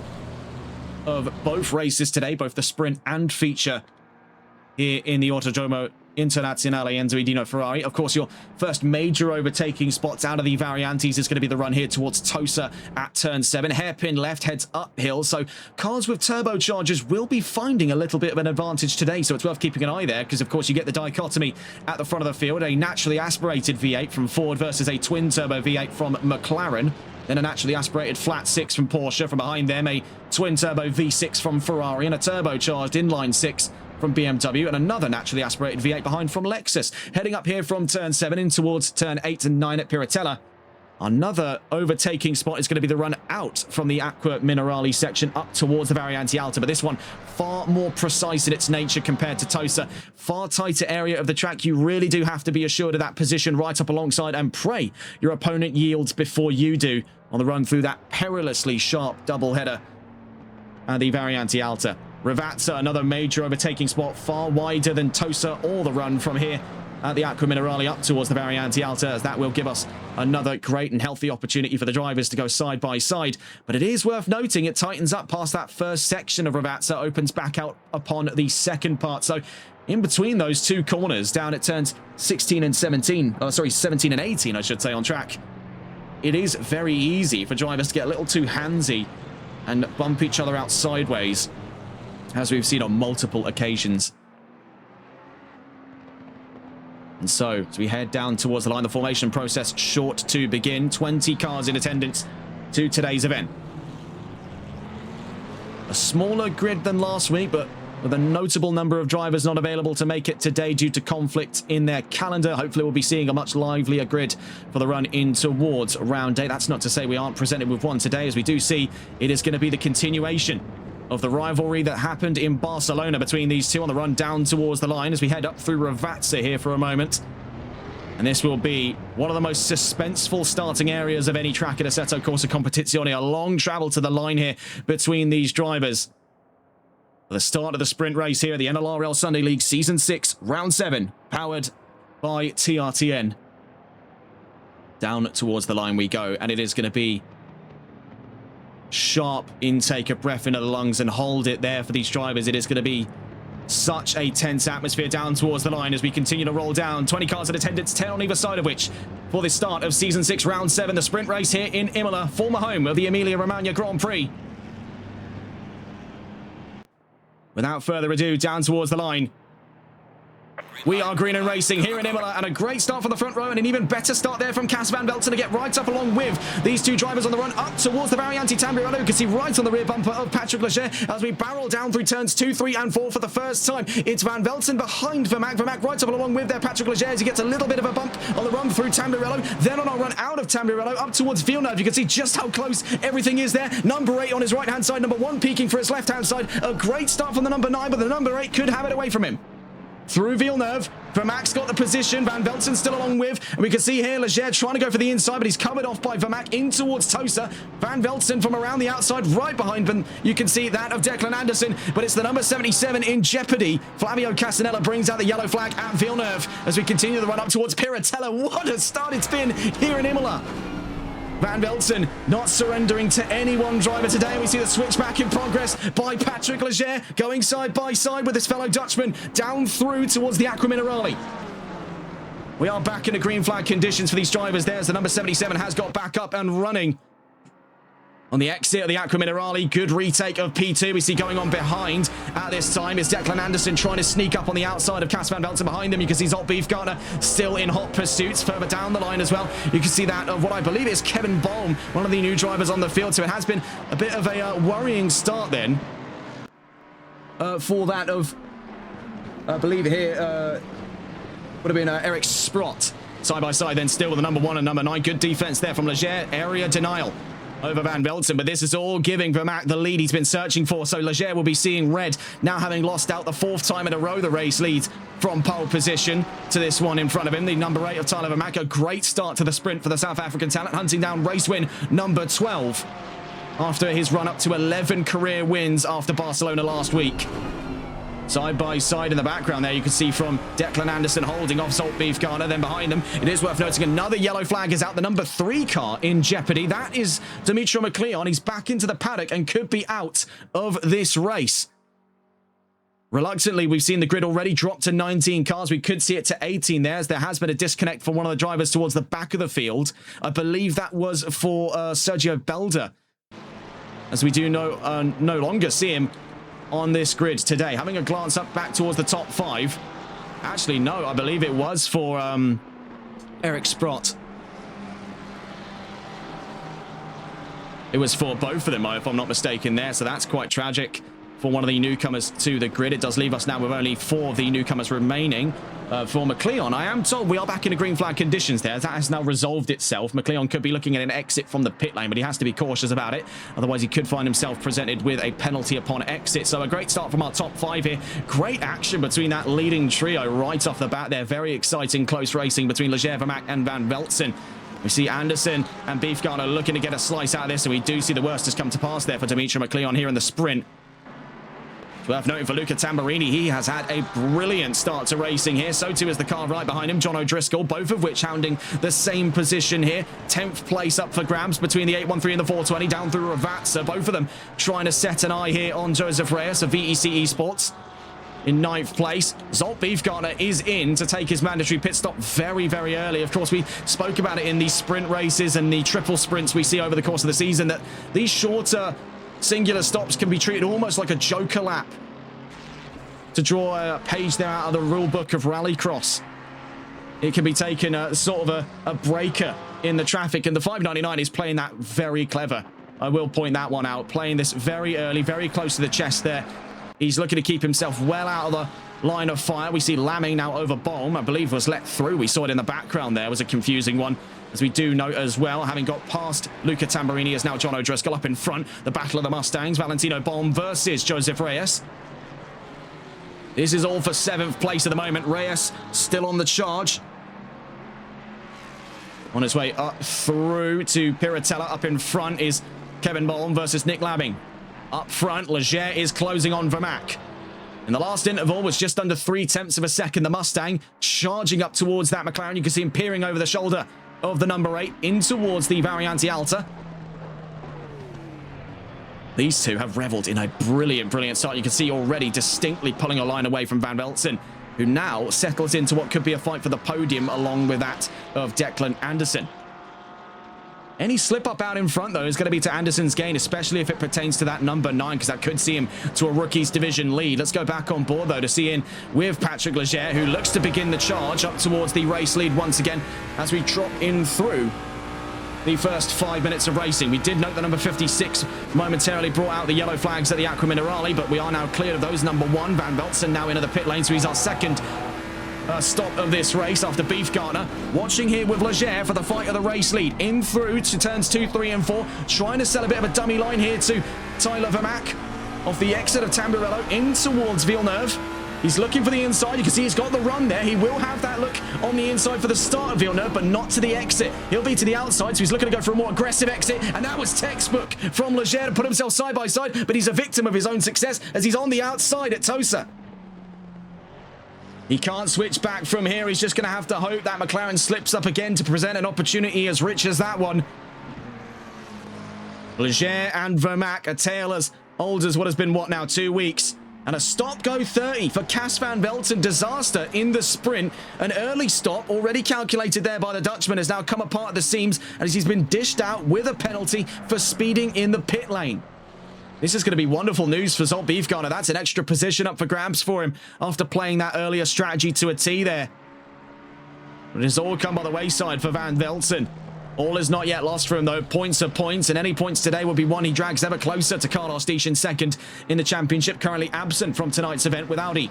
of both races today, both the sprint and feature here in the Autodromo Internazionale Enzo Edino Ferrari. Of course, your first major overtaking spots out of the Variantes is going to be the run here towards Tosa at turn 7. Hairpin left, heads uphill, so cars with turbochargers will be finding a little bit of an advantage today, so it's worth keeping an eye there, because of course you get the dichotomy at the front of the field, a naturally aspirated V8 from Ford versus a twin-turbo V8 from McLaren. Then a naturally aspirated flat 6 from Porsche. From behind them, a twin-turbo V6 from Ferrari and a turbocharged inline 6 from BMW, and another naturally aspirated V8 behind from Lexus. Heading up here from turn 7 in towards turn 8 and 9 at Piratella. Another overtaking spot is going to be the run out from the Acqua Minerale section up towards the Variante Alta, but this one far more precise in its nature compared to Tosa. Far tighter area of the track. You really do have to be assured of that position right up alongside and pray your opponent yields before you do on the run through that perilously sharp double header at the Variante Alta. Ravazza, another major overtaking spot, far wider than Tosa or the run from here at the Acqua Minerale up towards the Variante Alta, as that will give us another great and healthy opportunity for the drivers to go side by side. But it is worth noting it tightens up past that first section of Ravazza, opens back out upon the second part. So in between those 2 corners, down at turns 16 and 17, 17 and 18, I should say, on track, it is very easy for drivers to get a little too handsy and bump each other out sideways, as we've seen on multiple occasions. And so, as we head down towards the line, the formation process short to begin. 20 cars in attendance to today's event. A smaller grid than last week, but with a notable number of drivers not available to make it today due to conflict in their calendar. Hopefully we'll be seeing a much livelier grid for the run in towards round 8. That's not to say we aren't presented with one today, as we do see it is going to be the continuation of the rivalry that happened in Barcelona between these two on the run down towards the line as we head up through Ravazza here for a moment. And this will be one of the most suspenseful starting areas of any track at Assetto Corsa Competizione. A long travel to the line here between these drivers. The start of the sprint race here at the NLRL Sunday League Season 6, Round 7, powered by TRTN. Down towards the line we go, and it is going to be sharp intake of breath into the lungs, and hold it there for these drivers. It is going to be such a tense atmosphere down towards the line as we continue to roll down. 20 cars in attendance, 10 on either side of which for the start of Season 6, Round 7, the sprint race here in Imola, former home of the Emilia-Romagna Grand Prix. Without further ado, down towards the line. We are green and racing here in Imola, and a great start from the front row, and an even better start there from Cas van Velzen to get right up along with these two drivers on the run up towards the Variante Tamburello. You can see right on the rear bumper of Patrick Leger as we barrel down through turns 2, 3 and 4 for the first time. It's Van Velzen behind Vermaak. Vermaak right up along with their Patrick Leger as he gets a little bit of a bump on the run through Tamburello. Then on our run out of Tamburello up towards Villeneuve, you can see just how close everything is there. Number 8 on his right-hand side, number 1 peeking for his left-hand side. A great start from the number 9, but the number 8 could have it away from him. Through Villeneuve, Vermaak's got the position, Van Velzen still along with, and we can see here Leger trying to go for the inside, but he's covered off by Vermaak in towards Tosa. Van Velzen from around the outside, right behind him, you can see that of Declan Anderson, but it's the number 77 in jeopardy. Flavio Castanella brings out the yellow flag at Villeneuve as we continue the run up towards Piratella. What a start it's been here in Imola. Van Velzen not surrendering to any one driver today, and we see the switch back in progress by Patrick Leger going side by side with his fellow Dutchman down through towards the Aqua Minerale. We are back in the green flag conditions for these drivers. There's the number 77 has got back up and running. On the exit of the Aqua Minerale, good retake of P2. We see going on behind at this time is Declan Anderson trying to sneak up on the outside of Cas van Velzen behind them. You can see Zolt Beefgartner still in hot pursuits further down the line as well. You can see that of what I believe is Kevin Bohm, one of the new drivers on the field. So it has been a bit of a worrying start then for that of, I believe here, would have been Eric Sprott. Side by side then still with the number 1 and number 9. Good defense there from Leger. Area denial over Van Velzen, but this is all giving Vermaak the lead he's been searching for. So Leger will be seeing red now, having lost out the 4th time in a row the race leads from pole position to this one in front of him. The number 8 of Tyler Vermaak, a great start to the sprint for the South African talent, hunting down race win number 12 after his run up to 11 career wins after Barcelona last week. Side by side in the background there, you can see from Declan Anderson holding off Zolt Beefgartner. Then behind them, it is worth noting another yellow flag is out. The number 3 car in jeopardy. That is Dimitri McLeon. He's back into the paddock and could be out of this race. Reluctantly, we've seen the grid already drop to 19 cars. We could see it to 18 there, as there has been a disconnect from one of the drivers towards the back of the field. I believe that was for Sergio Belder, as we do no longer see him on this grid today. Having a glance up back towards the top 5. Actually, no, I believe it was for Eric Sprott. It was for both of them, if I'm not mistaken there, so that's quite tragic for one of the newcomers to the grid. It does leave us now with only 4 of the newcomers remaining for McLeon. I am told we are back in the green flag conditions there. That has now resolved itself. McLeon could be looking at an exit from the pit lane, but he has to be cautious about it. Otherwise, he could find himself presented with a penalty upon exit. So a great start from our top 5 here. Great action between that leading trio right off the bat there. Very exciting close racing between Leger, Vermaak and Van Velzen. We see Anderson and Beefgartner looking to get a slice out of this, and we do see the worst has come to pass there for Dimitri McLeon here in the sprint. Worth noting for Luca Tamburini, he has had a brilliant start to racing here. So too is the car right behind him, John O'Driscoll, both of which hounding the same position here. 10th place up for grabs between the 813 and the 420 down through Ravazza. Both of them trying to set an eye here on Joseph Reyes of VEC Esports. In 9th place, Zolt Beefgartner is in to take his mandatory pit stop very, very early. Of course, we spoke about it in the sprint races and the triple sprints we see over the course of the season, that these shorter singular stops can be treated almost like a joker lap. To draw a page there out of the rule book of Rallycross, it can be taken sort of a breaker in the traffic, and the 599 is playing that very clever. I will point that one out, playing this very early, very close to the chest there. He's looking to keep himself well out of the line of fire. We see Lamming now over Bohm, I believe was let through. We saw it in the background there. It was a confusing one, as we do note as well. Having got past Luca Tamburini is now John O'Driscoll up in front. The battle of the Mustangs, Valentino Bohm versus Joseph Reyes. This is all for 7th place at the moment. Reyes still on the charge. On his way up through to Piratella. Up in front is Kevin Bohm versus Nick Lamming. Up front, Leger is closing on Vermaak. In the last interval was just under 0.3 of a second. The Mustang charging up towards that McLaren. You can see him peering over the shoulder of the number 8 in towards the Variante Alta. These two have revelled in a brilliant, brilliant start. You can see already distinctly pulling a line away from Van Velzen, who now settles into what could be a fight for the podium along with that of Declan Anderson. Any slip up out in front, though, is going to be to Anderson's gain, especially if it pertains to that number 9, because that could see him to a Rookies Division lead. Let's go back on board, though, to see in with Patrick Leger, who looks to begin the charge up towards the race lead once again as we drop in through the first 5 minutes of racing. We did note that number 56 momentarily brought out the yellow flags at the Aqua Minerale, but we are now cleared of those. Number 1, Van Veltsen, now into the pit lane, so he's our second stop of this race after Beefgartner. Watching here with Leger for the fight of the race lead. In through to turns 2, 3, and 4. Trying to sell a bit of a dummy line here to Tyler Vermaak off the exit of Tamburello in towards Villeneuve. He's looking for the inside. You can see he's got the run there. He will have that look on the inside for the start of Villeneuve, but not to the exit. He'll be to the outside, so he's looking to go for a more aggressive exit, and that was textbook from Leger to put himself side by side, but he's a victim of his own success as he's on the outside at Tosa. He can't switch back from here. He's just going to have to hope that McLaren slips up again to present an opportunity as rich as that one. Leger and Vermaak, a tale as old as what has been, what now, 2 weeks. And a stop-go 30 for Cas Van Veltsen. Disaster in the sprint. An early stop already calculated there by the Dutchman has now come apart at the seams as he's been dished out with a penalty for speeding in the pit lane. This is going to be wonderful news for Zolt Beefgartner. That's an extra position up for grabs for him after playing that earlier strategy to a T there. But it's all come by the wayside for Van Veltsen. All is not yet lost for him, though. Points are points, and any points today will be one he drags ever closer to Carlos Diesch in second in the championship, currently absent from tonight's event with Audi.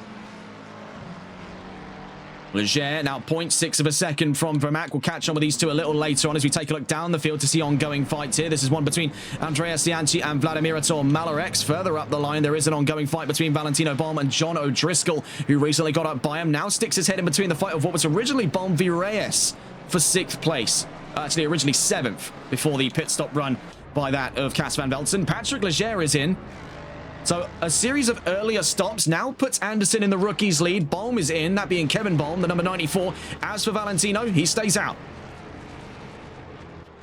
Leger now 0.6 of a second from Vermaak. We'll catch on with these two a little later on as we take a look down the field to see ongoing fights here. This is one between Andrea Cianci and Vladimir Malarex. Further up the line, there is an ongoing fight between Valentino Balm and John O'Driscoll, who recently got up by him. Now sticks his head in between the fight of what was originally Balm v Reyes for 6th place. Actually, originally 7th before the pit stop run by that of Cas Van Veltsen. Patrick Leger is in. So a series of earlier stops now puts Anderson in the rookies lead. Balm is in, that being Kevin Balm, the number 94. As for Valentino, he stays out.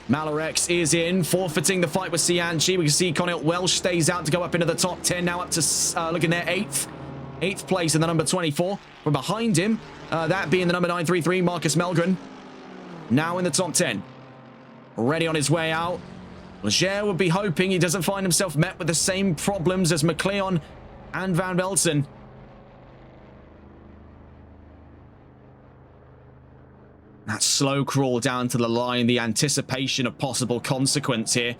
Malarex is in, forfeiting the fight with Cianci. We can see Connell Welsh stays out to go up into the top 10. Now up to, looking there, 8th place in the number 24. From behind him, that being the number 933, Marcus Melgren. Now in the top 10. Already on his way out. Leger would be hoping he doesn't find himself met with the same problems as McLeon and Van Veltsen. That slow crawl down to the line, the anticipation of possible consequence here.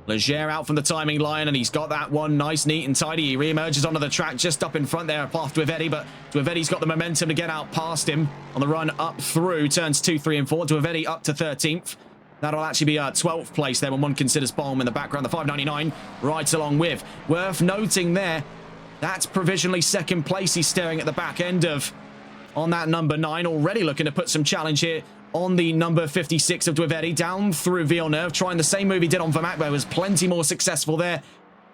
Leger out from the timing line, and he's got that one nice, neat and tidy. He re-emerges onto the track just up in front there, past Dwevedi, but Dwevedi's got the momentum to get out past him on the run up through turns 2, 3, and 4. Dwevedi up to 13th. That'll actually be 12th place there when one considers Balm in the background, the 599 right along with. Worth noting there, that's provisionally 2nd place he's staring at the back end of on that number 9. Already looking to put some challenge here on the number 56 of Dwevedi, down through Villeneuve, trying the same move he did on Vermaak, but was plenty more successful there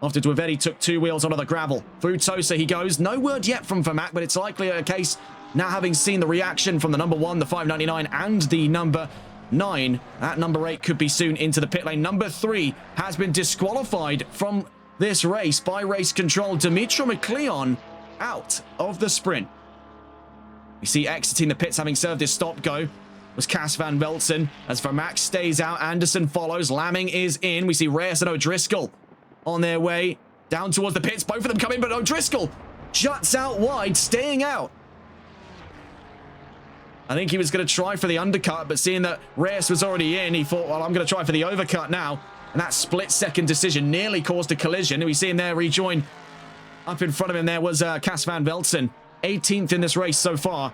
after Dwevedi took 2 wheels onto the gravel. Through Tosa he goes. No word yet from Vermaak, but it's likely a case, now having seen the reaction from the number 1, the 599, and the number 9, that number 8 could be soon into the pit lane. Number 3 has been disqualified from this race by race control. Dimitri McLeon out of the sprint. We see exiting the pits, having served his stop go, was Cas Van Veltsen. As Vermaak stays out, Anderson follows. Lamming is in. We see Reyes and O'Driscoll on their way down towards the pits. Both of them come in, but O'Driscoll juts out wide, staying out. I think he was going to try for the undercut, but seeing that Reyes was already in, he thought, well, I'm going to try for the overcut now. And that split-second decision nearly caused a collision. We see him there rejoin. Up in front of him there was Cas Van Veltsen, 18th in this race so far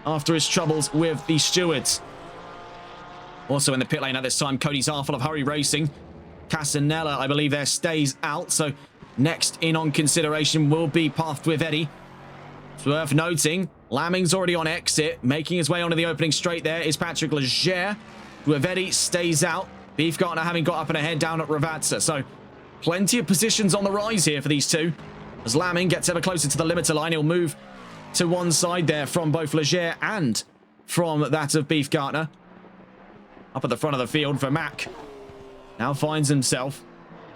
after his troubles with the stewards. Also in the pit lane at this time, Cody Zarfel of Hurry Racing. Casanella, I believe, there stays out. So next in on consideration will be Path with Eddie. It's worth noting, Lamming's already on exit. Making his way onto the opening straight there is Patrick Leger. Dwevedi stays out. Beefgartner having got up and ahead down at Ravazza. So plenty of positions on the rise here for these two. As Lamming gets ever closer to the limiter line, he'll move to one side there from both Leger and from that of Beefgartner. Up at the front of the field, Vermaak now finds himself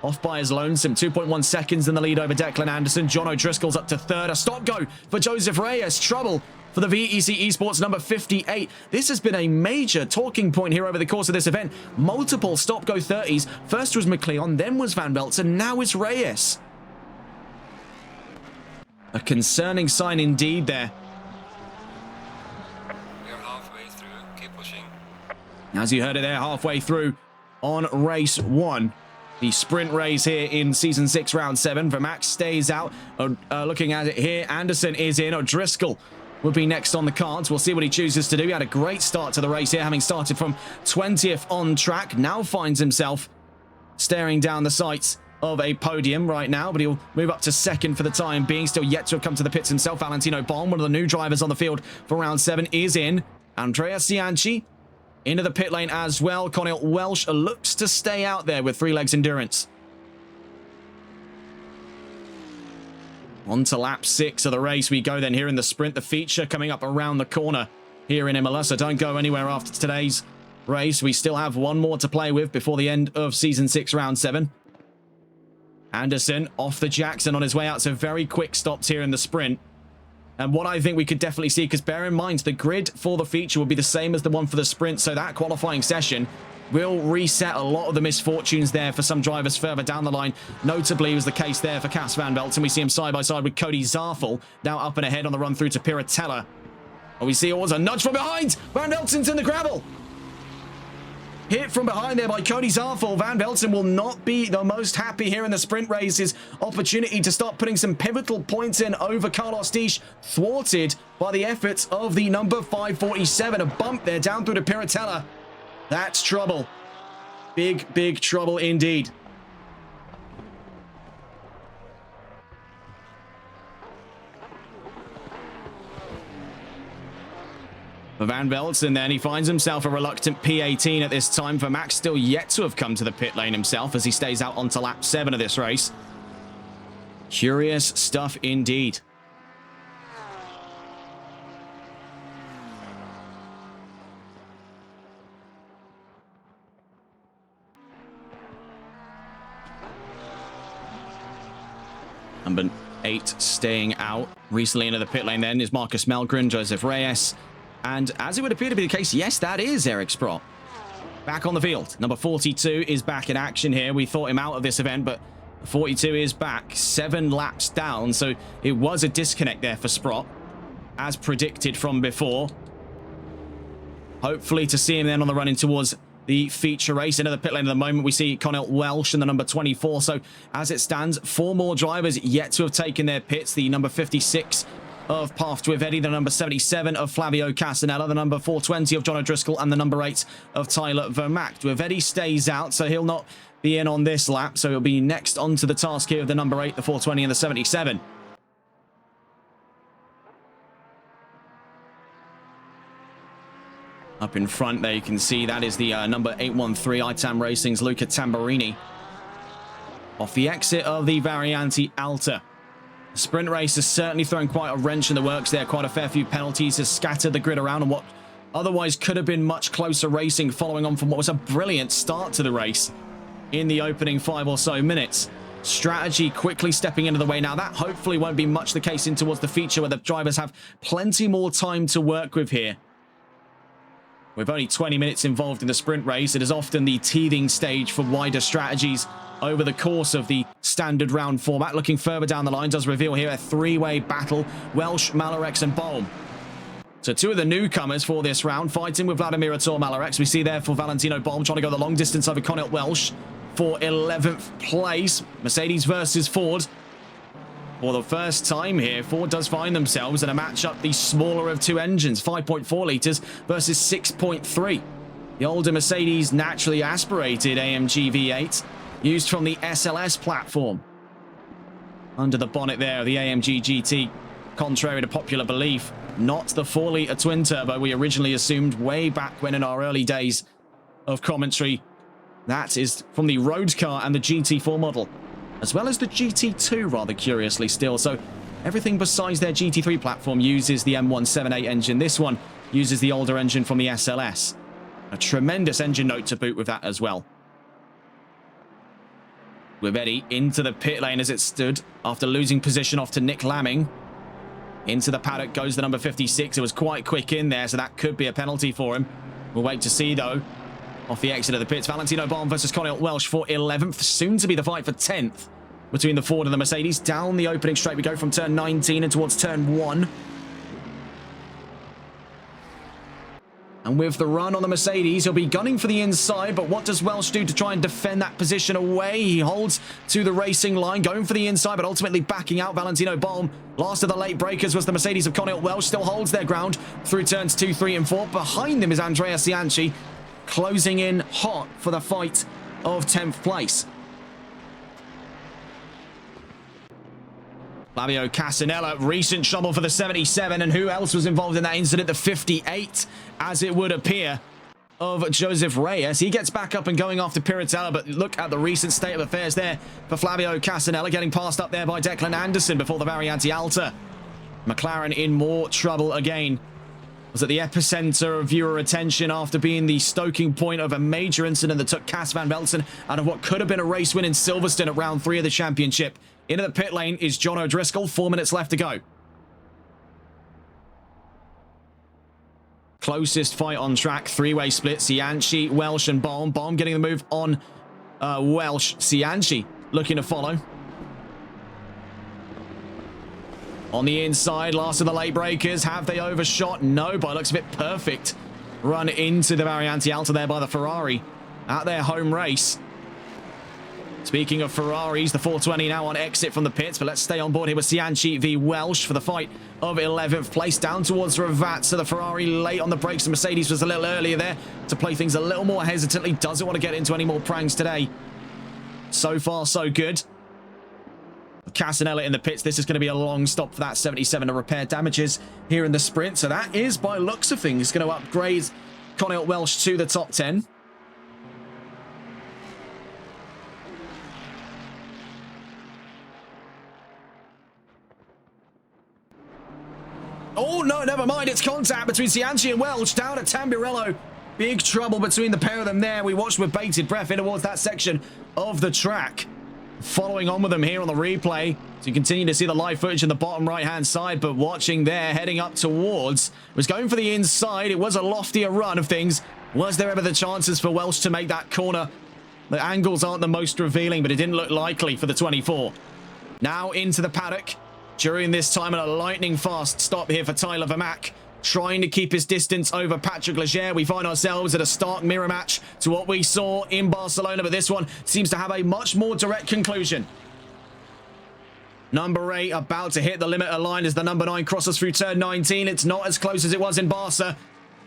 off by his lonesome. 2.1 seconds in the lead over Declan Anderson. John O'Driscoll's up to 3rd. A stop go for Joseph Reyes. Trouble for the VEC Esports number 58. This has been a major talking point here over the course of this event. Multiple stop-go 30s. First was McLeon, then was Van Velzen, now is Reyes. A concerning sign indeed there. We are halfway through. Keep pushing. As you heard it there, halfway through on race 1. The sprint race here in Season 6, Round 7. Vermaak stays out. Looking at it here, Anderson is in. O'Driscoll will be next on the cards. We'll see what he chooses to do. He had a great start to the race here, having started from 20th on track. Now finds himself staring down the sights of a podium right now, but he'll move up to second for the time being. Still yet to have come to the pits himself. Valentino Balm, one of the new drivers on the field for round 7, is in. Andrea Cianci into the pit lane as well. Connell Welsh looks to stay out there with 3 legs endurance. On to lap 6 of the race we go then here in the sprint. The feature coming up around the corner here in Imola, so don't go anywhere after today's race. We still have one more to play with before the end of Season 6, Round 7. Anderson off the Jackson on his way out, so very quick stops here in the sprint. And what I think we could definitely see, because bear in mind, the grid for the feature will be the same as the one for the sprint, so that qualifying session will reset a lot of the misfortunes there for some drivers further down the line. Notably was the case there for Cas Van Velzen. We see him side by side with Cody Zarfel, now up and ahead on the run through to Piratella. And we see it was a nudge from behind. Van Velzen's in the gravel. Hit from behind there by Cody Zarfel. Van Velzen will not be the most happy here in the sprint race. His opportunity to start putting some pivotal points in over Carlos Dish thwarted by the efforts of the number 547. A bump there down through to Piratella. That's trouble. Big, big trouble indeed. For Van Velzen then, he finds himself a reluctant P18 at this time. For Max, still yet to have come to the pit lane himself as he stays out onto lap 7 of this race. Curious stuff indeed. Number 8 staying out. Recently into the pit lane then is Marcus Melgren, Joseph Reyes. And as it would appear to be the case, yes, that is Eric Sprott. Back on the field. Number 42 is back in action here. We thought him out of this event, but 42 is back. 7 laps down, so it was a disconnect there for Sprott, as predicted from before. Hopefully to see him then on the run in towards the feature race. Into the pit lane at the moment, we see Connell Welsh and the number 24. So as it stands, 4 more drivers yet to have taken their pits. The number 56 of Path Dwivedi, the number 77 of Flavio Casanella, the number 420 of John O'Driscoll, and the number 8 of Tyler Vermaak. Dwivedi stays out, so he'll not be in on this lap, so he'll be next onto the task here of the number 8, the 420, and the 77. Up in front there, you can see that is the number 813, ITAM Racing's Luca Tamburini. Off the exit of the Varianti Alta. The sprint race has certainly thrown quite a wrench in the works there. Quite a fair few penalties has scattered the grid around, and what otherwise could have been much closer racing following on from what was a brilliant start to the race in the opening 5 or so minutes. Strategy quickly stepping into the way now. That hopefully won't be much the case in towards the feature, where the drivers have plenty more time to work with here. With only 20 minutes involved in the sprint race, it is often the teething stage for wider strategies over the course of the standard round format. Looking further down the line, does reveal here a 3-way battle. Welsh, Malarex, and Bohm. So 2 of the newcomers for this round fighting with Vladimir Ator Malarex. We see there for Valentino Bohm trying to go the long distance over Connell Welsh for 11th place. Mercedes versus Ford. For the first time here, Ford does find themselves in a matchup, the smaller of 2 engines, 5.4 litres versus 6.3. The older Mercedes naturally aspirated AMG V8, used from the SLS platform. Under the bonnet there, the AMG GT, contrary to popular belief, not the 4-litre twin-turbo we originally assumed way back when in our early days of commentary. That is from the road car and the GT4 model, as well as the GT2, rather curiously still. So everything besides their GT3 platform uses the M178 engine. This one uses the older engine from the SLS. A tremendous engine note to boot with that as well. With Eddie into the pit lane as it stood after losing position off to Nick Lamming. Into the paddock goes the number 56. It was quite quick in there, so that could be a penalty for him. We'll wait to see, though. Off the exit of the pits, Valentino Balm versus Conor Welsh for 11th. Soon to be the fight for 10th between the Ford and the Mercedes. Down the opening straight we go from turn 19 and towards turn 1. And with the run on the Mercedes, he'll be gunning for the inside, but what does Welsh do to try and defend that position away? He holds to the racing line, going for the inside, but ultimately backing out Valentino Balm. Last of the late breakers was the Mercedes of Conor Welsh, still holds their ground through turns 2, 3, and 4. Behind them is Andrea Cianci, closing in hot for the fight of 10th place. Flavio Casanella, recent trouble for the 77, and who else was involved in that incident? The 58, as it would appear, of Joseph Reyes. He gets back up and going after Piratella, but look at the recent state of affairs there for Flavio Casanella, getting passed up there by Declan Anderson before the Variante Alta. McLaren in more trouble again. Was at the epicenter of viewer attention after being the stoking point of a major incident that took Cas van Velzen out of what could have been a race win in Silverstone at round 3 of the championship. Into the pit lane is John O'Driscoll. 4 minutes left to go. Closest fight on track. 3-way split. Cianci, Welsh, and Balm. Balm getting the move on Welsh. Cianci looking to follow. On the inside, last of the late breakers. Have they overshot? No, but it looks a bit perfect. Run into the Variante Alta there by the Ferrari at their home race. Speaking of Ferraris, the 420 now on exit from the pits, but let's stay on board here with Cianci v Welsh for the fight of 11th place. Down towards Ravat, so the Ferrari late on the brakes. The Mercedes was a little earlier there to play things a little more hesitantly. Doesn't want to get into any more pranks today. So far, so good. Casanella in the pits. This is going to be a long stop for that 77 to repair damages here in the sprint. So that is, by looks of things, going to upgrade Conor Welsh to the top 10. Oh, no, never mind. It's contact between Cianci and Welsh down at Tamburello. Big trouble between the pair of them there. We watched with bated breath in towards that section of the track. Following on with them here on the replay. So you continue to see the live footage in the bottom right-hand side, but watching there, heading up towards, was going for the inside. It was a loftier run of things. Was there ever the chances for Welsh to make that corner? The angles aren't the most revealing, but it didn't look likely for the 24. Now into the paddock. During this time, and a lightning fast stop here for Tyler Vermaak, trying to keep his distance over Patrick Leger. We find ourselves at a stark mirror match to what we saw in Barcelona, but this one seems to have a much more direct conclusion. Number 8 about to hit the limiter line as the number 9 crosses through turn 19. It's not as close as it was in Barca.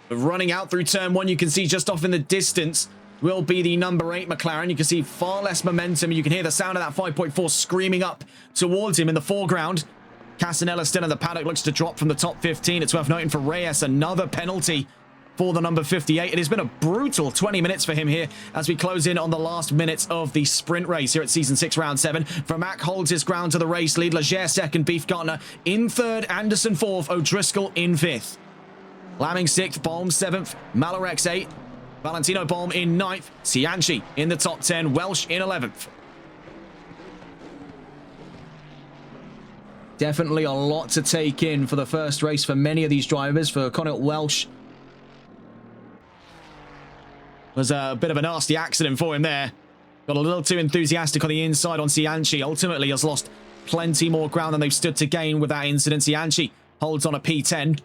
But running out through turn 1, you can see just off in the distance will be the number 8 McLaren. You can see far less momentum. You can hear the sound of that 5.4 screaming up towards him in the foreground. Casanella still in the paddock, looks to drop from the top 15. It's worth noting for Reyes, another penalty for the number 58. It has been a brutal 20 minutes for him here as we close in on the last minutes of the sprint race here at Season 6, Round 7. Vermaak holds his ground to the race lead. Leger second, Beefgartner in third, Anderson fourth, O'Driscoll in fifth. Lamming 6th, Balm 7th, Malarex 8th, Valentino Balm in 9th, Cianci in the top 10, Welsh in 11th. Definitely a lot to take in for the first race for many of these drivers. For Conor Welsh, was a bit of a nasty accident for him there. Got a little too enthusiastic on the inside on Cianci. Ultimately has lost plenty more ground than they've stood to gain with that incident. Cianci holds on a P10.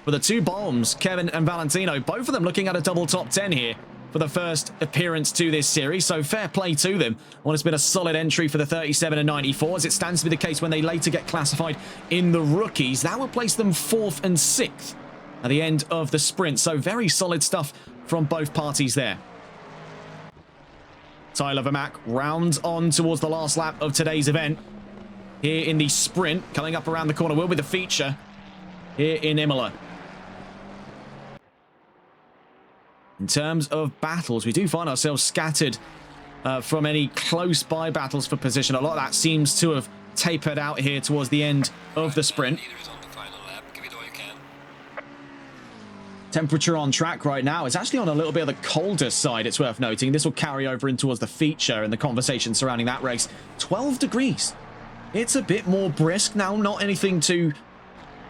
For the two Balms, Kevin and Valentino, both of them looking at a double top 10 here for the first appearance to this series, so fair play to them. Well, it's been a solid entry for the 37 and 94, as it stands to be the case when they later get classified in the rookies. That will place them 4th and 6th at the end of the sprint, so very solid stuff from both parties there. Tyler Vermaak rounds on towards the last lap of today's event. Here in the sprint, coming up around the corner will be the feature here in Imola. In terms of battles, we do find ourselves scattered from any close-by battles for position. A lot of that seems to have tapered out here towards the end of the sprint. Temperature on track right now is actually on a little bit of the colder side, it's worth noting. This will carry over in towards the feature and the conversation surrounding that race. 12 degrees. It's a bit more brisk now, not anything to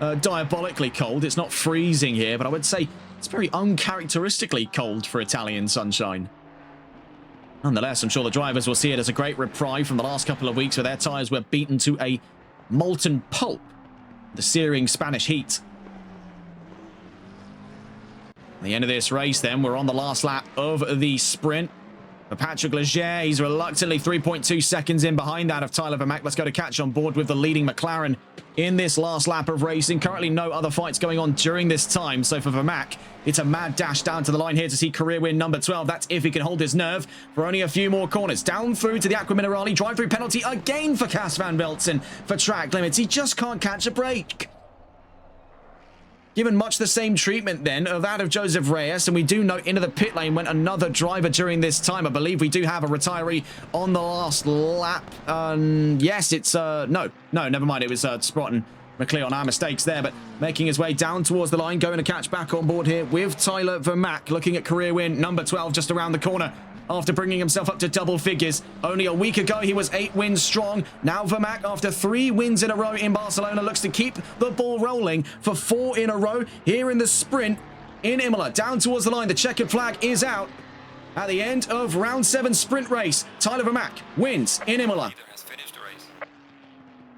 diabolically cold. It's not freezing here, but I would say it's very uncharacteristically cold for Italian sunshine. Nonetheless, I'm sure the drivers will see it as a great reprieve from the last couple of weeks where their tyres were beaten to a molten pulp. The searing Spanish heat. At the end of this race, then, we're on the last lap of the sprint. For Patrick Leger, he's reluctantly 3.2 seconds in behind that of Tyler Vermaak. Let's go to catch on board with the leading McLaren in this last lap of racing. Currently no other fights going on during this time. So for Vermaak, it's a mad dash down to the line here to see career win number 12. That's if he can hold his nerve for only a few more corners. Down through to the Aqua Minerale. Drive-through penalty again for Cas van Velzen for track limits. He just can't catch a break. Given much the same treatment then of that of Joseph Reyes, and we do note into the pit lane went another driver during this time. I believe we do have a retiree on the last lap. Yes, it's no, never mind. It was Sprott and McLeod. Our mistakes there, but making his way down towards the line, going to catch back on board here with Tyler Vermaak, looking at career win number 12 just around the corner. After bringing himself up to double figures. Only a week ago, he was 8 wins strong. Now Vermaak, after 3 wins in a row in Barcelona, looks to keep the ball rolling for 4 in a row here in the sprint in Imola. Down towards the line, the checkered flag is out. At the end of round 7 sprint race, Tyler Vermaak wins in Imola.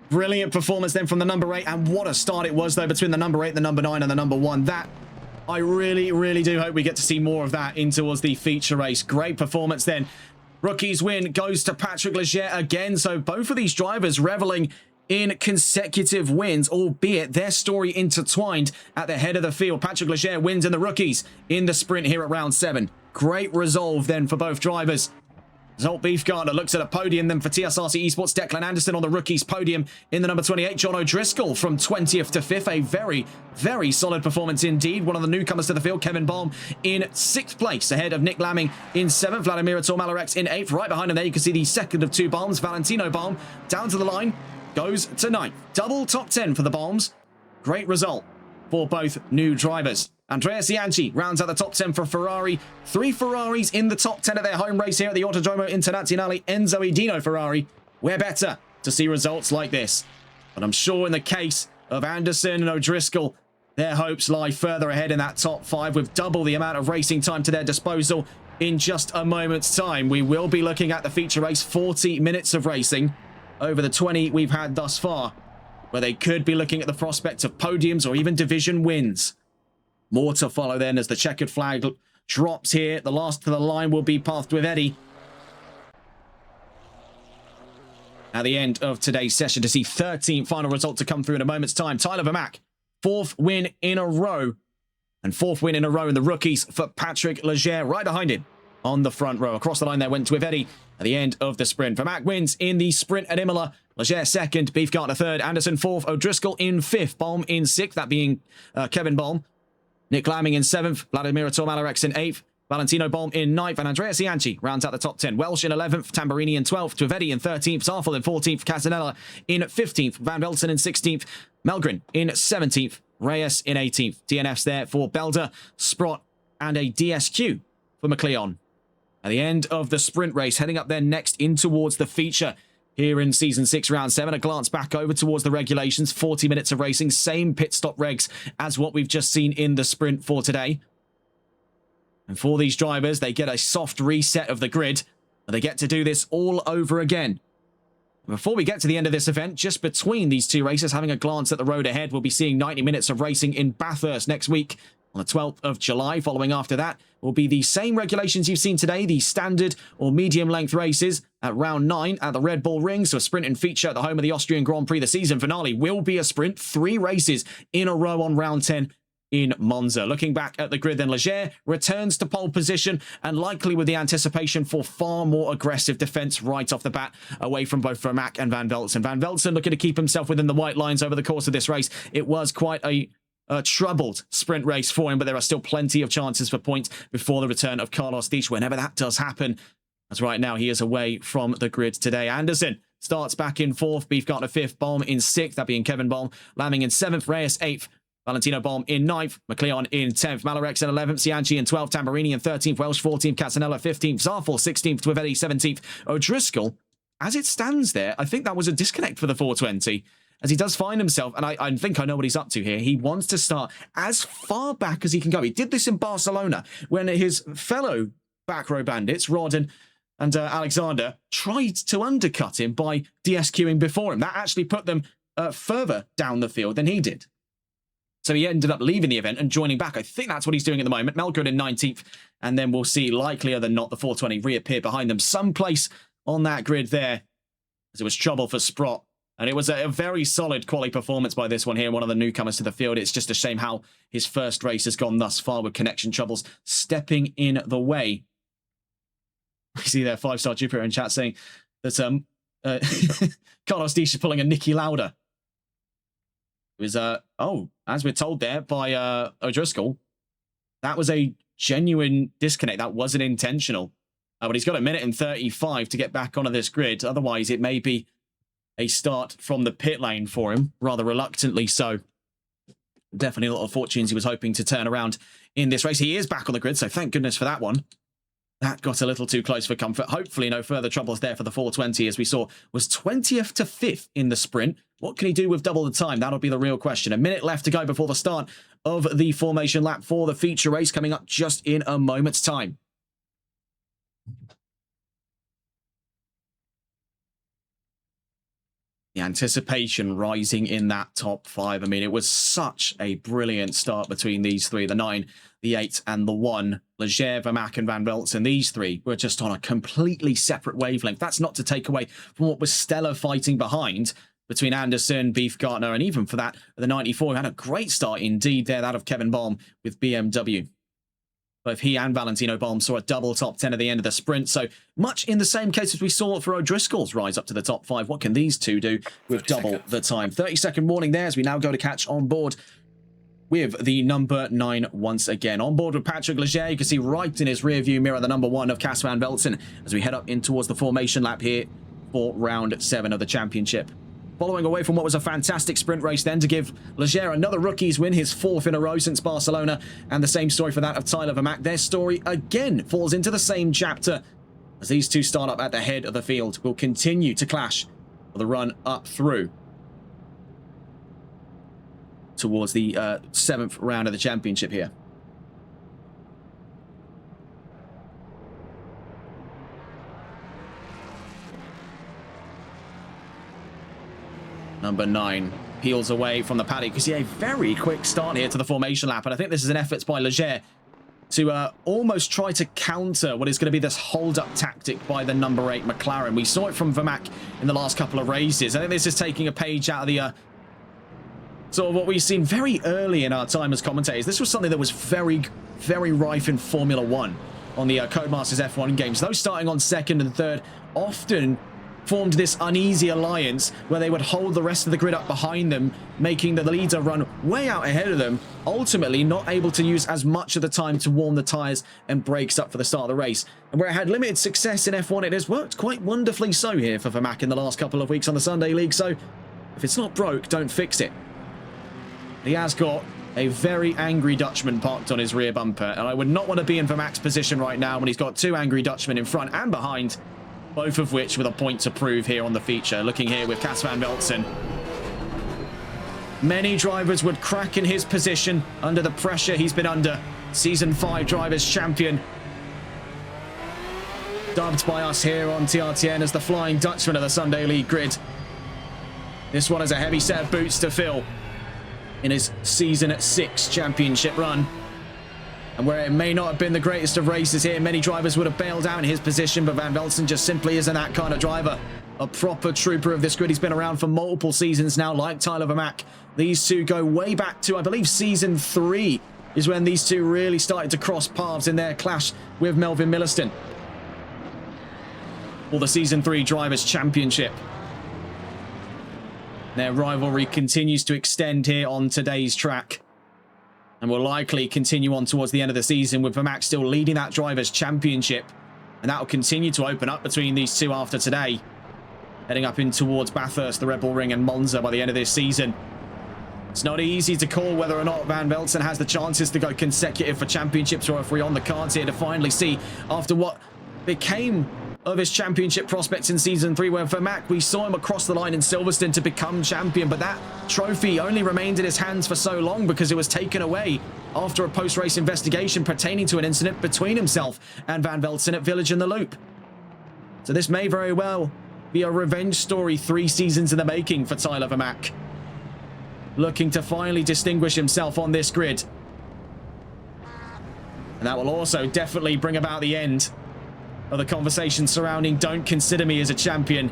Brilliant performance then from the number 8, and what a start it was, though, between the number 8, the number 9, and the number 1. That I really do hope we get to see more of that in towards the feature race. Great performance then. Rookie's win goes to Patrick Leger again. So both of these drivers reveling in consecutive wins, albeit their story intertwined at the head of the field. Patrick Leger wins in the rookies in the sprint here at round 7. Great resolve then for both drivers. Zolt Beefgartner looks at a podium then for TSRC Esports. Declan Anderson on the rookies podium in the number 28. John O'Driscoll from 20th to 5th. A very solid performance indeed. One of the newcomers to the field, Kevin Baum, in 6th place ahead of Nick Lamming in 7th. Vladimir Tormalarex in 8th. Right behind him there you can see the second of 2 Baums. Valentino Baum down to the line, goes to 9th. Double top 10 for the Baums. Great result for both new drivers. Andrea Cianci rounds out the top 10 for Ferrari. 3 Ferraris in the top 10 of their home race here at the Autodromo Internazionale Enzo E. Dino Ferrari. We're better to see results like this. But I'm sure in the case of Anderson and O'Driscoll, their hopes lie further ahead in that top 5 with double the amount of racing time to their disposal in just a moment's time. We will be looking at the feature race, 40 minutes of racing over the 20 we've had thus far, where they could be looking at the prospect of podiums or even division wins. More to follow then as the checkered flag drops here. The last to the line will be pathed with Eddie. At the end of today's session to see 13th final result to come through in a moment's time. Tyler Vermaak, 4th win in a row. And 4th win in a row in the rookies for Patrick Leger right behind him on the front row. Across the line there went with Eddie at the end of the sprint. Vermaak wins in the sprint at Imola. Leger 2nd, Beefgartner 3rd, Anderson 4th, O'Driscoll in 5th, Baum in 6th, that being Kevin Baum. Nick Lamming in 7th, Vladimir Tormalarex in 8th, Valentino Baum in 9th, and Andrea Cianci rounds out the top 10. Welsh in 11th, Tamburini in 12th, Tvedetti in 13th, Zarfel in 14th, Casanella in 15th, Van Velzen in 16th, Melgren in 17th, Reyes in 18th. DNFs there for Belder, Sprott, and a DSQ for McLeod. At the end of the sprint race, heading up there next in towards the feature. Here in Season 6, Round 7, a glance back over towards the regulations. 40 minutes of racing, same pit stop regs as what we've just seen in the sprint for today. And for these drivers, they get a soft reset of the grid, and they get to do this all over again. Before we get to the end of this event, just between these 2 races, having a glance at the road ahead, we'll be seeing 90 minutes of racing in Bathurst next week. On the 12th of July, following after that, will be the same regulations you've seen today, the standard or medium-length races at round 9 at the Red Bull Ring. So a sprint and feature at the home of the Austrian Grand Prix. The season finale will be a sprint, 3 races in a row on round 10 in Monza. Looking back at the grid, then Leger returns to pole position and likely with the anticipation for far more aggressive defense right off the bat away from both Vermaak and Van Velzen. Van Velzen looking to keep himself within the white lines over the course of this race. It was quite a troubled sprint race for him, but there are still plenty of chances for points before the return of Carlos Dietz, whenever that does happen. As right now, he is away from the grid today. Anderson starts back in 4th, Beefgartner 5th, Baum in 6th, that being Kevin Baum, Lamming in 7th, Reyes 8th, Valentino Baum in 9th, McLeod in 10th, Malarex in 11th, Cianci in 12th, Tamburini in 13th, Welsh 14th, Casanella 15th, Zarfel 16th, Tvedetti 17th, O'Driscoll. As it stands there, I think that was a disconnect for the 420. as he does find himself, and I think I know what he's up to here. He wants to start as far back as he can go. He did this in Barcelona when his fellow back row bandits, Rod and Alexander, tried to undercut him by DSQing before him. That actually put them further down the field than he did. So he ended up leaving the event and joining back. I think that's what he's doing at the moment. Melgood in 19th, and then we'll see, likelier than not, the 420 reappear behind them someplace on that grid there, as it was trouble for Sprott. And it was a very solid quality performance by this one here, one of the newcomers to the field. It's just a shame how his first race has gone thus far with connection troubles stepping in the way. I see there 5-star Jupiter in chat saying that Carlos Dish is pulling a Nicky Lauda. It was, as we're told there by O'Driscoll, that was a genuine disconnect. That wasn't intentional. But he's got a minute and 35 to get back onto this grid. Otherwise, it may be a start from the pit lane for him, rather reluctantly so. Definitely a lot of fortunes he was hoping to turn around in this race. He is back on the grid, so thank goodness for that one. That got a little too close for comfort. Hopefully no further troubles there for the 420, as we saw, was 20th to 5th in the sprint. What can he do with double the time? That'll be the real question. A minute left to go before the start of the formation lap for the feature race, coming up just in a moment's time. The anticipation rising in that top 5. I mean, it was such a brilliant start between these three, the 9, the 8, and the 1. Leger, Vermaak, and Van Velzen, these three were just on a completely separate wavelength. That's not to take away from what was stellar fighting behind between Anderson, Beefgartner, and even for that, the 94 had a great start indeed there, that of Kevin Baum with BMW. Both he and Valentino Baum saw a double top 10 at the end of the sprint. So much in the same case as we saw for O'Driscoll's rise up to the top 5. What can these two do with double the time? 30-second warning there as we now go to catch on board with the number 9 once again. On board with Patrick Leger, you can see right in his rear view mirror the number 1 of Cas van Velzen as we head up in towards the formation lap here for round 7 of the championship. Following away from what was a fantastic sprint race then to give Leger another rookie's win, his 4th in a row since Barcelona, and the same story for that of Tyler Vermaak. Their story again falls into the same chapter as these two start up at the head of the field. Will continue to clash for the run up through towards the 7th round of the championship here. Number 9 peels away from the paddock. You see a very quick start here to the formation lap, and I think this is an effort by Leger to almost try to counter what is going to be this hold-up tactic by the number 8 McLaren. We saw it from Vermaak in the last couple of races. I think this is taking a page out of the sort of what we've seen very early in our time as commentators. This was something that was very, very rife in Formula 1 on the Codemasters F1 games. Those starting on 2nd and 3rd often formed this uneasy alliance where they would hold the rest of the grid up behind them, making the leader run way out ahead of them, ultimately not able to use as much of the time to warm the tyres and brakes up for the start of the race. And where it had limited success in F1, it has worked quite wonderfully so here for Vermaak in the last couple of weeks on the Sunday League. So if it's not broke, don't fix it. He has got a very angry Dutchman parked on his rear bumper, and I would not want to be in Vermaak's position right now when he's got 2 angry Dutchmen in front and behind, both of which with a point to prove here on the feature. Looking here with Cas van Velzen. Many drivers would crack in his position under the pressure he's been under. Season 5 Drivers Champion. Dubbed by us here on TRTN as the Flying Dutchman of the Sunday League grid. This one has a heavy set of boots to fill in his Season 6 championship run. And where it may not have been the greatest of races here, many drivers would have bailed out in his position, but Van Velzen just simply isn't that kind of driver. A proper trooper of this grid. He's been around for multiple seasons now, like Tyler Vermaak. These two go way back to, I believe, Season 3 is when these two really started to cross paths in their clash with Melvin Milliston for the Season 3 Drivers' Championship. Their rivalry continues to extend here on today's track, and will likely continue on towards the end of the season with Vermaak still leading that Drivers' Championship. And that will continue to open up between these two after today, heading up in towards Bathurst, the Red Bull Ring, and Monza by the end of this season. It's not easy to call whether or not Van Velzen has the chances to go consecutive for championships, or if we're on the cards here to finally see, after what became of his championship prospects in Season 3, where Vermaak, we saw him across the line in Silverstone to become champion, but that trophy only remained in his hands for so long because it was taken away after a post-race investigation pertaining to an incident between himself and Van Velzen at Village in the Loop. So this may very well be a revenge story 3 seasons in the making for Tyler Vermaak, looking to finally distinguish himself on this grid. And that will also definitely bring about the end of the conversation surrounding "Don't consider me as a champion."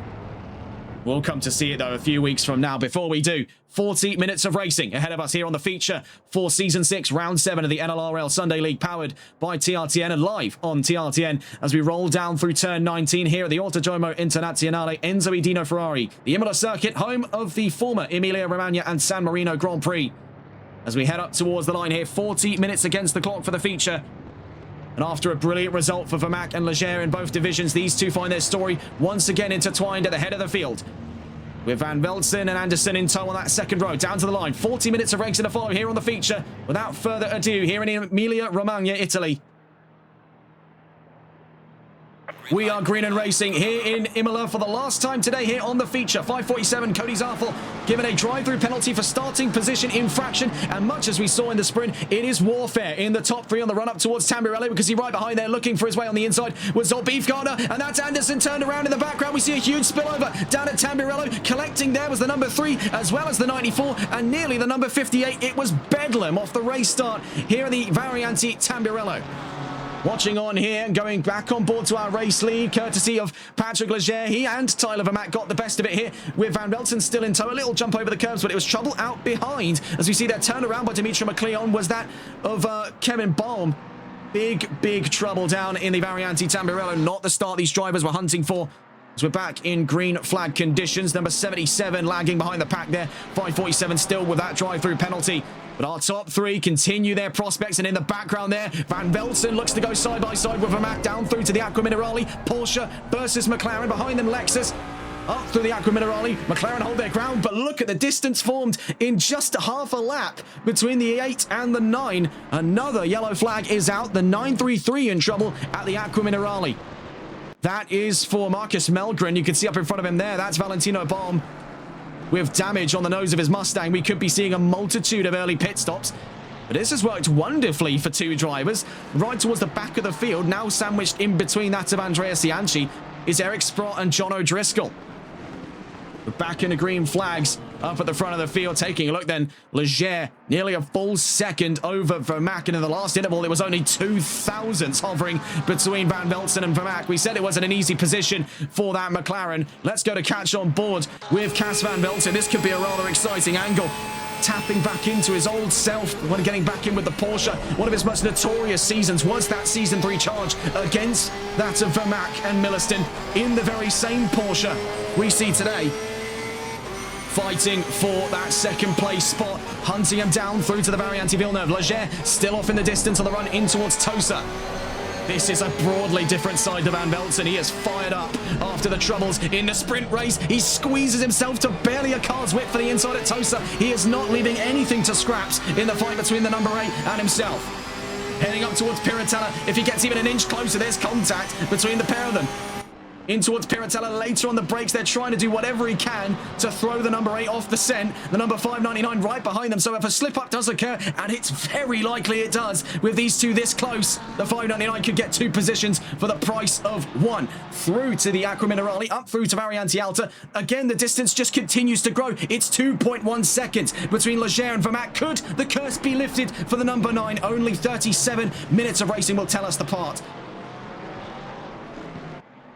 We'll come to see it, though, a few weeks from now. Before we do, 40 minutes of racing ahead of us here on the feature for Season 6, Round 7 of the NLRL Sunday League, powered by TRTN and live on TRTN as we roll down through turn 19 here at the Autodromo Internazionale Enzo E. Dino Ferrari, the Imola circuit, home of the former Emilia-Romagna and San Marino Grand Prix. As we head up towards the line here, 40 minutes against the clock for the feature. And after a brilliant result for Vermaak and Leger in both divisions, these two find their story once again intertwined at the head of the field, with Van Velzen and Anderson in tow on that second row. Down to the line, 40 minutes of racing to follow here on the feature. Without further ado, here in Emilia-Romagna, Italy, we are green and racing here in Imola for the last time today here on the feature. 5:47, Cody Zarfel given a drive-through penalty for starting position infraction, and much as we saw in the sprint, it is warfare in the top 3 on the run-up towards Tambirelli, because he right behind there looking for his way on the inside was Beefgartner, and that's Anderson turned around in the background. We see a huge spillover down at Tambirello. Collecting there was the number 3 as well as the 94 and nearly the number 58. It was bedlam off the race start here in the Varianti Tambirello. Watching on here and going back on board to our race lead, courtesy of Patrick Leger. He and Tyler Vermaak got the best of it here with Van Velzen still in tow. A little jump over the curbs, but it was trouble out behind. As we see that turnaround by Dimitri McLeon was that of Kevin Baum. Big trouble down in the Varianti Tambirello. Not the start these drivers were hunting for. As we're back in green flag conditions. Number 77 lagging behind the pack there. 5:47 still with that drive-through penalty. But our top 3 continue their prospects, and in the background there, Van Velzen looks to go side by side with Vermaak down through to the Aqua Minerale. Porsche versus McLaren, behind them Lexus. Up through the Aqua Minerale, McLaren hold their ground, but look at the distance formed in just half a lap between the 8 and the 9. Another yellow flag is out, the 933 in trouble at the Aqua Minerale. That is for Marcus Melgren. You can see up in front of him there, that's Valentino Baum. With damage on the nose of his Mustang, we could be seeing a multitude of early pit stops. But this has worked wonderfully for 2 drivers. Right towards the back of the field, now sandwiched in between that of Andrea Cianci, is Eric Sprott and John O'Driscoll. We're back in the green flags up at the front of the field. Taking a look then, Leger nearly a full second over Vermaak, and in the last interval it was only 2 thousandths hovering between Van Velzen and Vermaak. We said it wasn't an easy position for that McLaren. Let's go to catch on board with Cas Van Velzen. This could be a rather exciting angle. Tapping back into his old self when getting back in with the Porsche. One of his most notorious seasons was that Season 3 charge against that of Vermaak and Millerstone in the very same Porsche we see today. Fighting for that second place spot, hunting him down through to the Varianti Villeneuve. Leger still off in the distance on the run in towards Tosa. This is a broadly different side to Van Velzen. He is fired up after the troubles in the sprint race. He squeezes himself to barely a car's width for the inside at Tosa. He is not leaving anything to scraps in the fight between the number 8 and himself. Heading up towards Piratella. If he gets even an inch closer, there's contact between the pair of them. In towards Piratella later on the brakes. They're trying to do whatever he can to throw the number 8 off the scent. The number 599 right behind them. So if a slip-up does occur, and it's very likely it does, with these two this close, the 599 could get 2 positions for the price of 1. Through to the Aqua Minerale, up through to Varianti Alta. Again, the distance just continues to grow. It's 2.1 seconds between Leger and Vermaak. Could the curse be lifted for the number 9? Only 37 minutes of racing will tell us the part.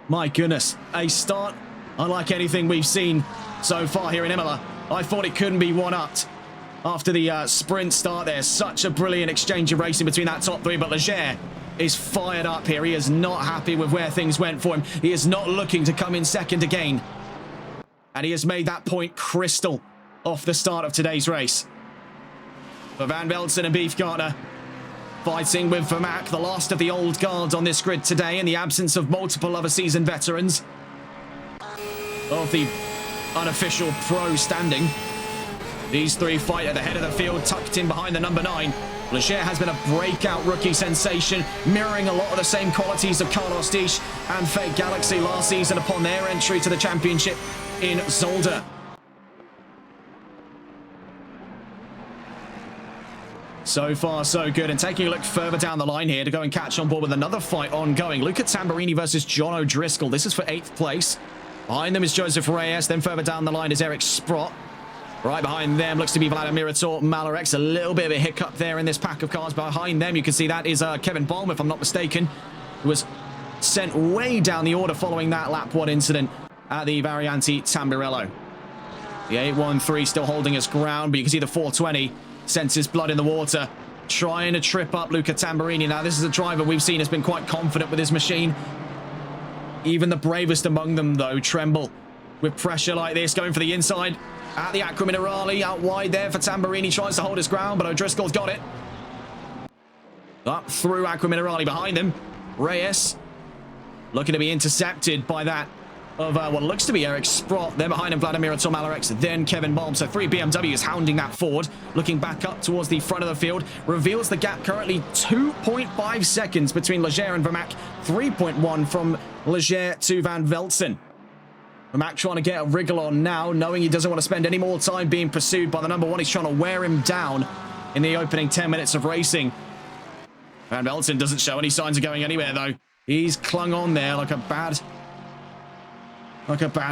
My goodness, a start unlike anything we've seen so far here in Imola. I thought it couldn't be one-upped after the sprint start there. Such a brilliant exchange of racing between that top 3, but Leger is fired up here. He is not happy with where things went for him. He is not looking to come in second again. And he has made that point crystal off the start of today's race. For Van Velzen and Beefgartner, fighting with Vermaak, the last of the old guard on this grid today, in the absence of multiple other seasoned veterans of the unofficial pro standing. These 3 fight at the head of the field, tucked in behind the number 9. Leger has been a breakout rookie sensation, mirroring a lot of the same qualities of Carlos Disch and Fake Galaxy last season upon their entry to the championship in Zolder. So far, so good. And taking a look further down the line here to go and catch on board with another fight ongoing. Luca Tamburini versus John O'Driscoll. This is for 8th place. Behind them is Joseph Reyes. Then further down the line is Eric Sprott. Right behind them looks to be Vladimir Malarex. A little bit of a hiccup there in this pack of cars. Behind them, you can see that is Kevin Baum, if I'm not mistaken, who was sent way down the order following that lap 1 incident at the Varianti Tamburello. The 813 still holding its ground, but you can see the 420 senses blood in the water, trying to trip up Luca Tamburini. Now, this is a driver we've seen has been quite confident with his machine. Even the bravest among them, though, tremble with pressure like this, going for the inside at the Acqua Minerale. Out wide there for Tamburini, tries to hold his ground, but O'Driscoll's got it. Up through Acqua Minerale behind them. Reyes looking to be intercepted by that of what looks to be Eric Sprott. They're behind him, Vladimir Tomalarex, then Kevin Baum. So 3 BMWs hounding that forward. Looking back up towards the front of the field. Reveals the gap currently 2.5 seconds between Leger and Vermaak. 3.1 from Leger to Van Velzen. Vermaak trying to get a wriggle on now, knowing he doesn't want to spend any more time being pursued by the number 1. He's trying to wear him down in the opening 10 minutes of racing. Van Velzen doesn't show any signs of going anywhere, though. He's clung on there like a bad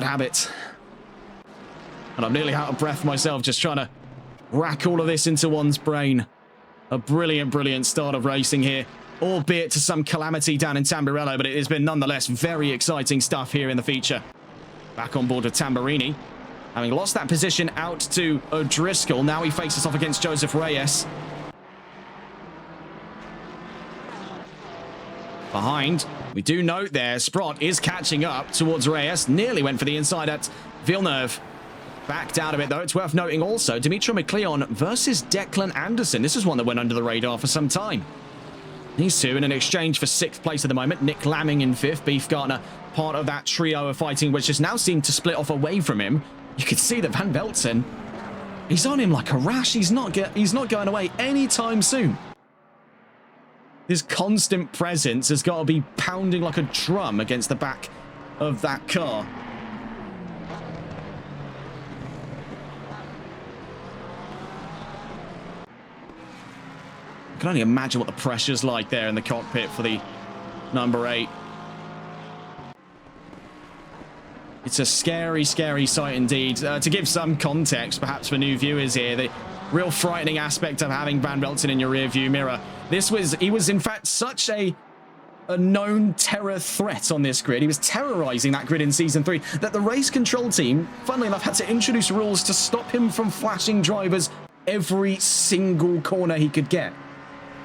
habit. And I'm nearly out of breath myself just trying to rack all of this into one's brain. A brilliant, brilliant start of racing here, albeit to some calamity down in Tamburello, but it has been nonetheless very exciting stuff here in the feature. Back on board with Tamburini. Having lost that position out to O'Driscoll, now he faces off against Joseph Reyes. Behind, we do note there, Sprott is catching up towards Reyes. Nearly went for the inside at Villeneuve. Backed out of it, though. It's worth noting also, Dimitri McLeon versus Declan Anderson. This is one that went under the radar for some time. These two in an exchange for 6th place at the moment. Nick Lamming in 5th. Beef Gardner, part of that trio of fighting, which has now seemed to split off away from him. You can see that Van Velzen, he's on him like a rash. He's not going away anytime soon. His constant presence has got to be pounding like a drum against the back of that car. I can only imagine what the pressure's like there in the cockpit for the number 8. It's a scary, scary sight indeed. To give some context, perhaps for new viewers here, the real frightening aspect of having Van Velzen in your rear view mirror. He was in fact such a known terror threat on this grid. He was terrorizing that grid in Season 3 that the race control team, funnily enough, had to introduce rules to stop him from flashing drivers every single corner he could get.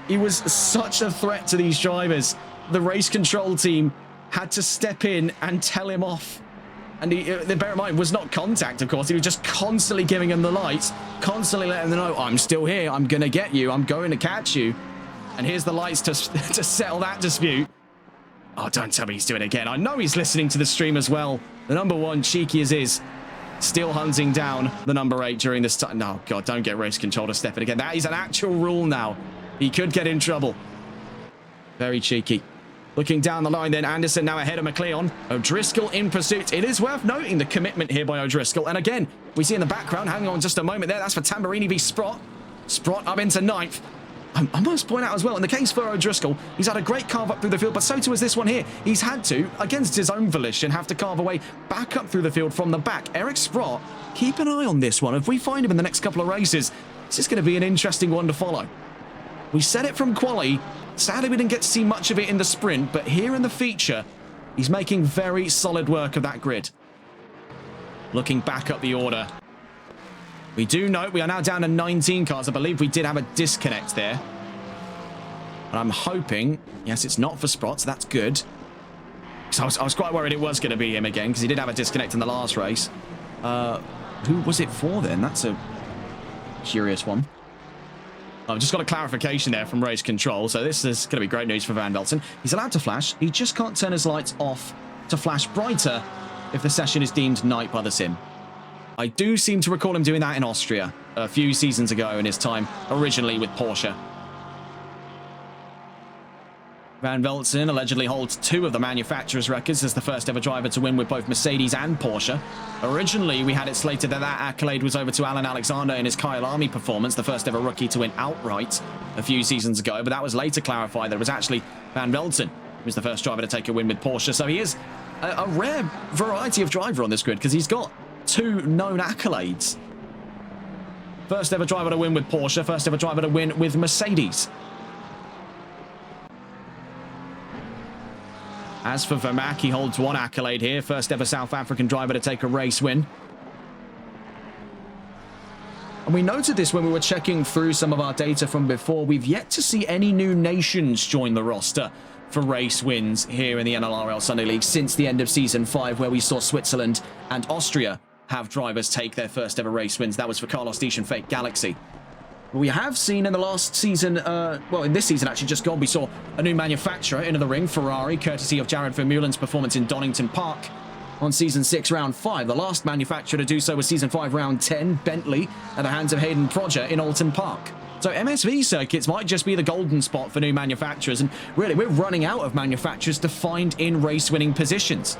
He was such a threat to these drivers. The race control team had to step in and tell him off. And bear in mind, it was not contact, of course. He was just constantly giving them the lights, constantly letting them know, I'm still here, I'm going to get you, I'm going to catch you. And here's the lights to settle that dispute. Oh, don't tell me he's doing it again. I know he's listening to the stream as well. The number 1, cheeky as is, still hunting down the number 8 during this time. No, God, don't get race control to step in again. That is an actual rule now. He could get in trouble. Very cheeky. Looking down the line then, Anderson now ahead of McLeon. O'Driscoll in pursuit. It is worth noting the commitment here by O'Driscoll. And again, we see in the background, hang on just a moment there, that's for Tamburini v Sprott. Sprott up into 9th. I must point out as well, in the case for O'Driscoll, he's had a great carve up through the field, but so too is this one here. He's had to, against his own volition, have to carve away back up through the field from the back. Eric Sprott, keep an eye on this one. If we find him in the next couple of races, this is going to be an interesting one to follow. We said it from quali. Sadly, we didn't get to see much of it in the sprint, but here in the feature, he's making very solid work of that grid. Looking back up the order. We do note we are now down to 19 cars. I believe we did have a disconnect there. And I'm hoping, yes, it's not for Sprott, so that's good. Because I was quite worried it was going to be him again, because he did have a disconnect in the last race. Who was it for then? That's a curious one. I've just got a clarification there from race control, so this is going to be great news for Van Velzen. He's allowed to flash. He just can't turn his lights off to flash brighter if the session is deemed night by the sim. I do seem to recall him doing that in Austria a few seasons ago in his time originally with Porsche. Van Velzen allegedly holds 2 of the manufacturer's records as the first ever driver to win with both Mercedes and Porsche. Originally, we had it slated that that accolade was over to Alan Alexander in his Kyalami performance, the first ever rookie to win outright a few seasons ago, but that was later clarified that it was actually Van Velzen who was the first driver to take a win with Porsche. So he is a rare variety of driver on this grid because he's got 2 known accolades. First ever driver to win with Porsche, first ever driver to win with Mercedes. As for Vermaak, he holds 1 accolade here. First ever South African driver to take a race win. And we noted this when we were checking through some of our data from before. We've yet to see any new nations join the roster for race wins here in the NLRL Sunday League since the end of Season 5, where we saw Switzerland and Austria have drivers take their first ever race wins. That was for Carlos Diesch and Fake Galaxy. We have seen in the last season, well, in this season actually just gone, we saw a new manufacturer into the ring, Ferrari, courtesy of Jared Vermeulen's performance in Donington Park on Season 6, Round 5. The last manufacturer to do so was Season 5, Round 10, Bentley, at the hands of Hayden Prodger in Alton Park. So MSV circuits might just be the golden spot for new manufacturers, and really, we're running out of manufacturers to find in race-winning positions.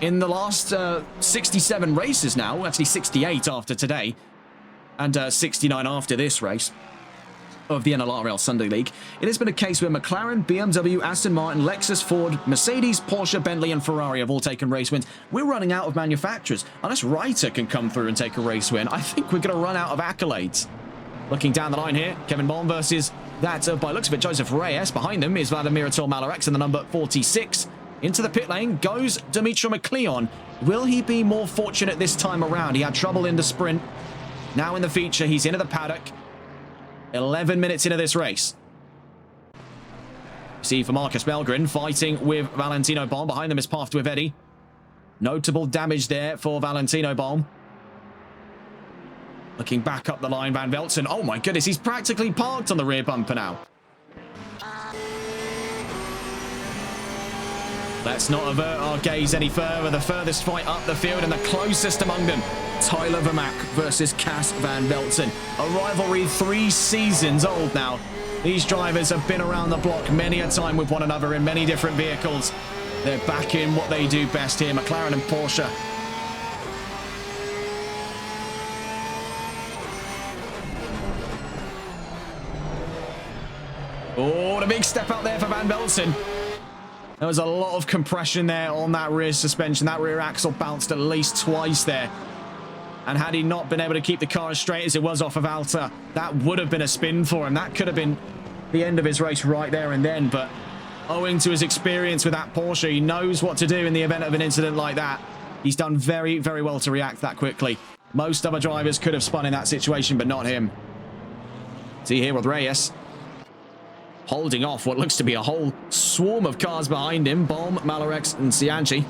In the last 67 races now, actually 68 after today, and 69 after this race of the NLRL Sunday League, it has been a case where McLaren, BMW, Aston Martin, Lexus, Ford, Mercedes, Porsche, Bentley and Ferrari have all taken race wins. We're running out of manufacturers. Unless Reiter can come through and take a race win, I think we're going to run out of accolades. Looking down the line here, Kevin Baum versus that of, by looks of it, Joseph Reyes. Behind them is Vladimir Mallerex in the number 46. Into the pit lane goes Dimitri McLeon. Will he be more fortunate this time around? He had trouble in the sprint. Now in the feature, he's into the paddock. 11 minutes into this race. See for Marcus Belgren fighting with Valentino Baum. Behind them is Path with Eddie. Notable damage there for Valentino Baum. Looking back up the line, Van Velzen. Oh my goodness, he's practically parked on the rear bumper now. Let's not avert our gaze any further. The furthest fight up the field and the closest among them, Tyler Vermaak versus Cas Van Velzen. A rivalry 3 seasons old now. These drivers have been around the block many a time with one another in many different vehicles. They're back in what they do best here, McLaren and Porsche. Oh, the big step out there for Van Velzen. There was a lot of compression there on that rear suspension. That rear axle bounced at least twice there. And had he not been able to keep the car as straight as it was off of Alta, that would have been a spin for him. That could have been the end of his race right there and then. But owing to his experience with that Porsche, he knows what to do in the event of an incident like that. He's done very, very well to react that quickly. Most other drivers could have spun in that situation, but not him. See here with Reyes. Holding off what looks to be a whole swarm of cars behind him. Baum, Mallerex and Cianci.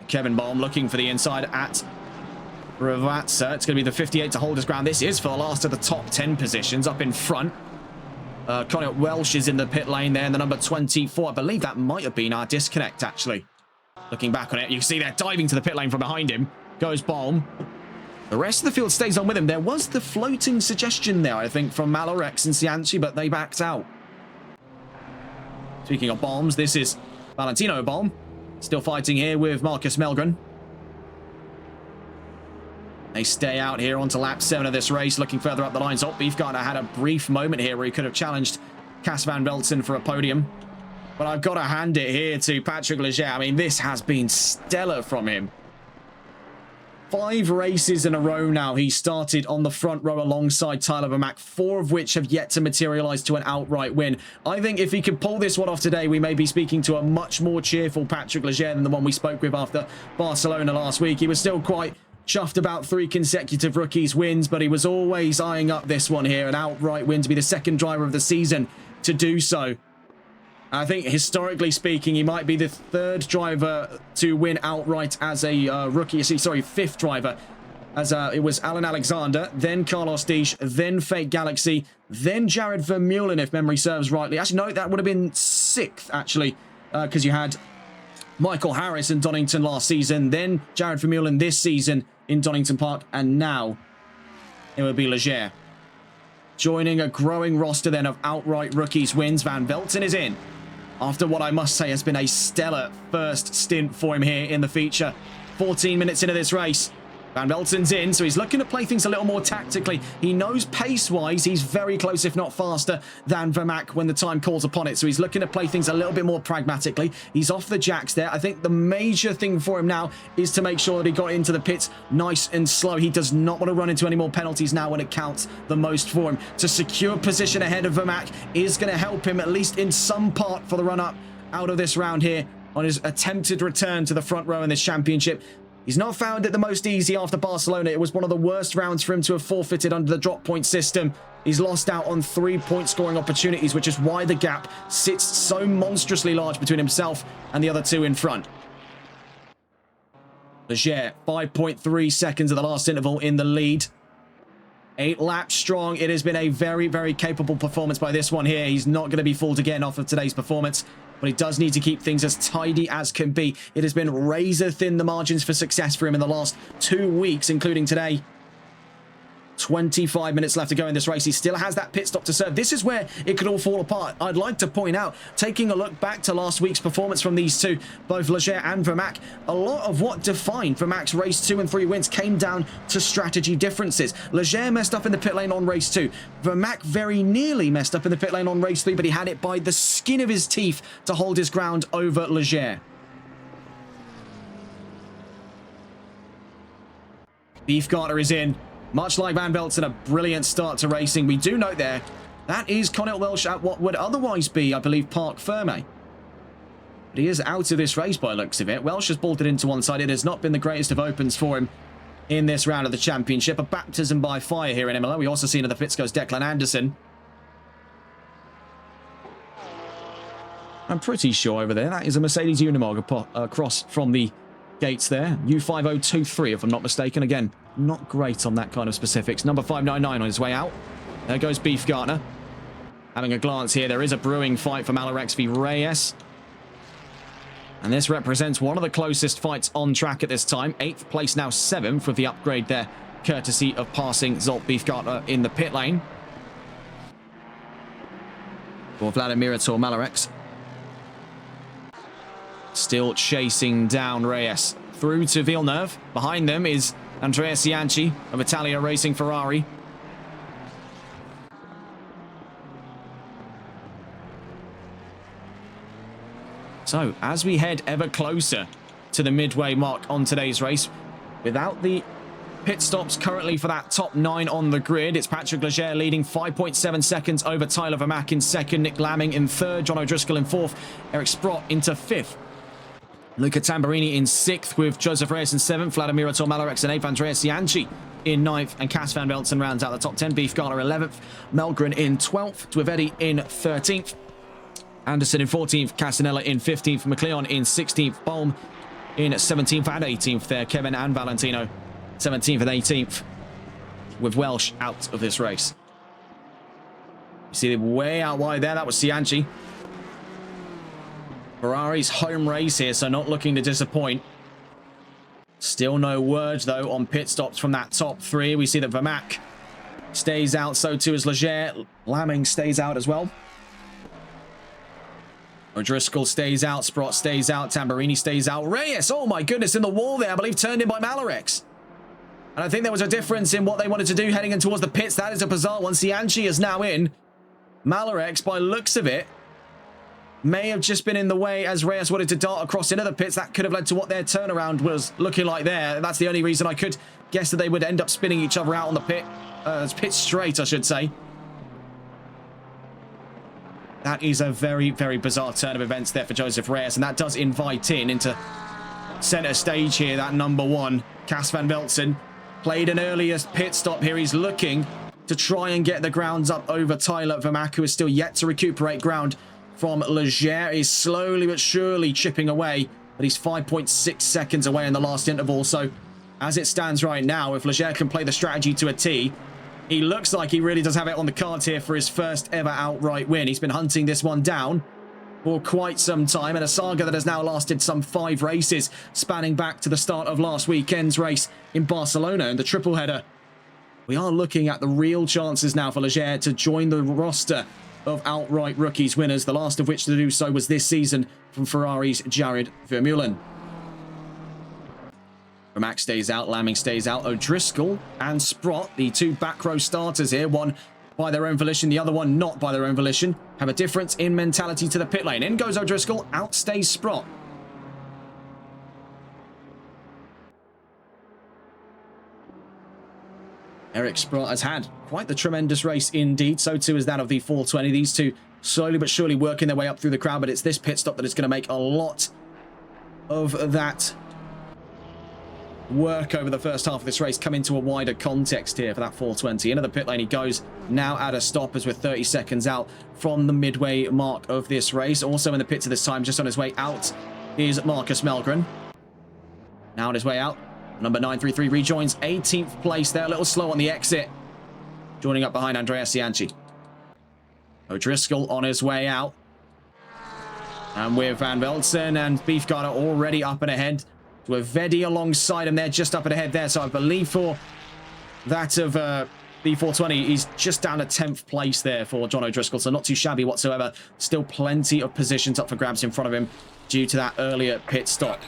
Kevin Baum looking for the inside at Ravazza. It's going to be the 58 to hold his ground. This is for the last of the top 10 positions up in front. Connor Welsh is in the pit lane there in the number 24. I believe that might have been our disconnect, actually. Looking back on it, you can see they're diving to the pit lane from behind him. Goes Baum. The rest of the field stays on with him. There was the floating suggestion there, I think, from Mallerex and Cianci, but they backed out. Speaking of bombs, this is Valentino Baum. Still fighting here with Marcus Melgren. They stay out here onto lap 7 of this race, looking further up the line. Zolt Beefgartner had a brief moment here where he could have challenged Cas Van Velzen for a podium. But I've got to hand it here to Patrick Leger. I mean, this has been stellar from him. 5 races in a row now. He started on the front row alongside Tyler Vermaak, 4 of which have yet to materialize to an outright win. I think if he could pull this one off today, we may be speaking to a much more cheerful Patrick Leger than the one we spoke with after Barcelona last week. He was still quite chuffed about 3 consecutive rookies wins, but he was always eyeing up this one here, an outright win, to be the 2nd driver of the season to do so. I think, historically speaking, he might be the 3rd driver to win outright as a rookie. Sorry, 5th driver. As it was Alan Alexander, then Carlos Diesch, then Fake Galaxy, then Jared Vermeulen, if memory serves rightly. Actually, no, that would have been 6th, actually, because you had Michael Harris in Donington last season, then Jared Vermeulen this season in Donington Park, and now it would be Leger. joining a growing roster then of outright rookies wins. Van Velten is in after what I must say has been a stellar first stint for him here in the feature. 14 minutes into this race. Van Velten's in, so he's looking to play things a little more tactically. He knows pace-wise he's very close, if not faster, than Vermaak when the time calls upon it. So he's looking to play things a little bit more pragmatically. He's off the jacks there. I think the major thing for him now is to make sure that he got into the pits nice and slow. He does not want to run into any more penalties now when it counts the most for him. To secure position ahead of Vermaak is going to help him, at least in some part, for the run-up out of this round here on his attempted return to the front row in this championship. He's not found it the most easy after Barcelona. It was one of the worst rounds for him to have forfeited under the drop point system. He's lost out on 3-point scoring opportunities, which is why the gap sits so monstrously large between himself and the other two in front. Leger, 5.3 seconds at the last interval in the lead. 8 laps strong. It has been a very, very capable performance by this one here. He's not going to be fooled again off of today's performance, but he does need to keep things as tidy as can be. It has been razor thin, the margins for success for him in the last 2 weeks, including today. 25 minutes left to go in this race. He still has that pit stop to serve. This is where it could all fall apart. I'd like to point out, taking a look back to last week's performance from these two, both Leger and Vermaak, a lot of what defined Vermaak's race 2 and 3 wins came down to strategy differences. Leger messed up in the pit lane on race 2. Vermaak very nearly messed up in the pit lane on race 3, but he had it by the skin of his teeth to hold his ground over Leger. Beefgarter is in. Much like Van Velten, a brilliant start to racing. We do note there, that is Connell Welsh at what would otherwise be, I believe, Parc Ferme. But he is out of this race by the looks of it. Welsh has bolted into one side. It has not been the greatest of opens for him in this round of the championship. A baptism by fire here in Imola. We also see into the pits goes Declan Anderson. I'm pretty sure over there that is a Mercedes Unimog across from the gates there. U5023, if I'm not mistaken. Again, not great on that kind of specifics. Number 599 on his way out. There goes Beefgarter. Having a glance here, there is a brewing fight for Malarex v Reyes. And this represents one of the closest fights on track at this time. 8th place now 7th with the upgrade there, courtesy of passing Zolt Beefgarter in the pit lane. For Vladimirator Malarex. Still chasing down Reyes. Through to Villeneuve. Behind them is Andrea Cianci of Italia Racing Ferrari. So, as we head ever closer to the midway mark on today's race, without the pit stops currently for that top 9 on the grid, it's Patrick Leger leading 5.7 seconds over Tyler Vermaak in 2nd, Nick Lamming in 3rd, John O'Driscoll in 4th, Eric Sprott into 5th. Luca Tamburini in 6th with Joseph Reyes in 7th, Vladimir Malarex in 8th, Andrea Cianci in 9th, and Cas Van Velten rounds out the top 10. Beefgarter 11th, Melgren in 12th, Dwivetti in 13th, Anderson in 14th, Castanella in 15th, McLeon in 16th, Bolm in 17th and 18th there, Kevin and Valentino 17th and 18th, with Welsh out of this race. You see way out wide there, that was Cianci. Ferrari's home race here, so not looking to disappoint. Still no word, though, on pit stops from that top 3. We see that Vermaak stays out, so too is Leger. Lamming stays out as well. O'Driscoll stays out, Sprott stays out, Tamburini stays out. Reyes, oh my goodness, in the wall there, I believe, turned in by Malarex. And I think there was a difference in what they wanted to do heading in towards the pits. That is a bizarre one. Cianci is now in. Malarex, by looks of it, may have just been in the way as Reyes wanted to dart across into the pits. That could have led to what their turnaround was looking like there. That's the only reason I could guess that they would end up spinning each other out on the pit straight, I should say. That is a very, very bizarre turn of events there for Joseph Reyes, and that does invite into center stage here, that number 1, Cas Van Velten. Played an earlier pit stop here. He's looking to try and get the grounds up over Tyler Vermaak, who is still yet to recuperate ground from Leger. Is slowly but surely chipping away, but he's 5.6 seconds away in the last interval. So as it stands right now, if Leger can play the strategy to a T, he looks like he really does have it on the cards here for his first ever outright win. He's been hunting this one down for quite some time, and a saga that has now lasted some 5 races, spanning back to the start of last weekend's race in Barcelona in the triple header. we are looking at the real chances now for Leger to join the roster of outright rookies winners, the last of which to do so was this season from Ferrari's Jared Vermeulen. Max stays out, Lamming stays out, O'Driscoll and Sprott, the two back row starters here, one by their own volition, the other one not by their own volition, have a difference in mentality to the pit lane. In goes O'Driscoll, out stays Sprott. Eric Sprott has had quite the tremendous race indeed. So too is that of the 420. These two slowly but surely working their way up through the crowd, but it's this pit stop that is going to make a lot of that work over the first half of this race come into a wider context here for that 420. Into the pit lane he goes, now at a stop as we're 30 seconds out from the midway mark of this race. Also in the pits at this time, just on his way out, is Marcus Melgren. Now on his way out, number 933 rejoins 18th place there, a little slow on the exit, joining up behind Andreas Cianci. O'Driscoll on his way out, and with Van Velzen and Beefgarter already up and ahead, with Vedi alongside him there, just up and ahead there. So I believe for that of the 420, he's just down to 10th place there for John O'Driscoll, so not too shabby whatsoever. Still plenty of positions up for grabs in front of him due to that earlier pit stop.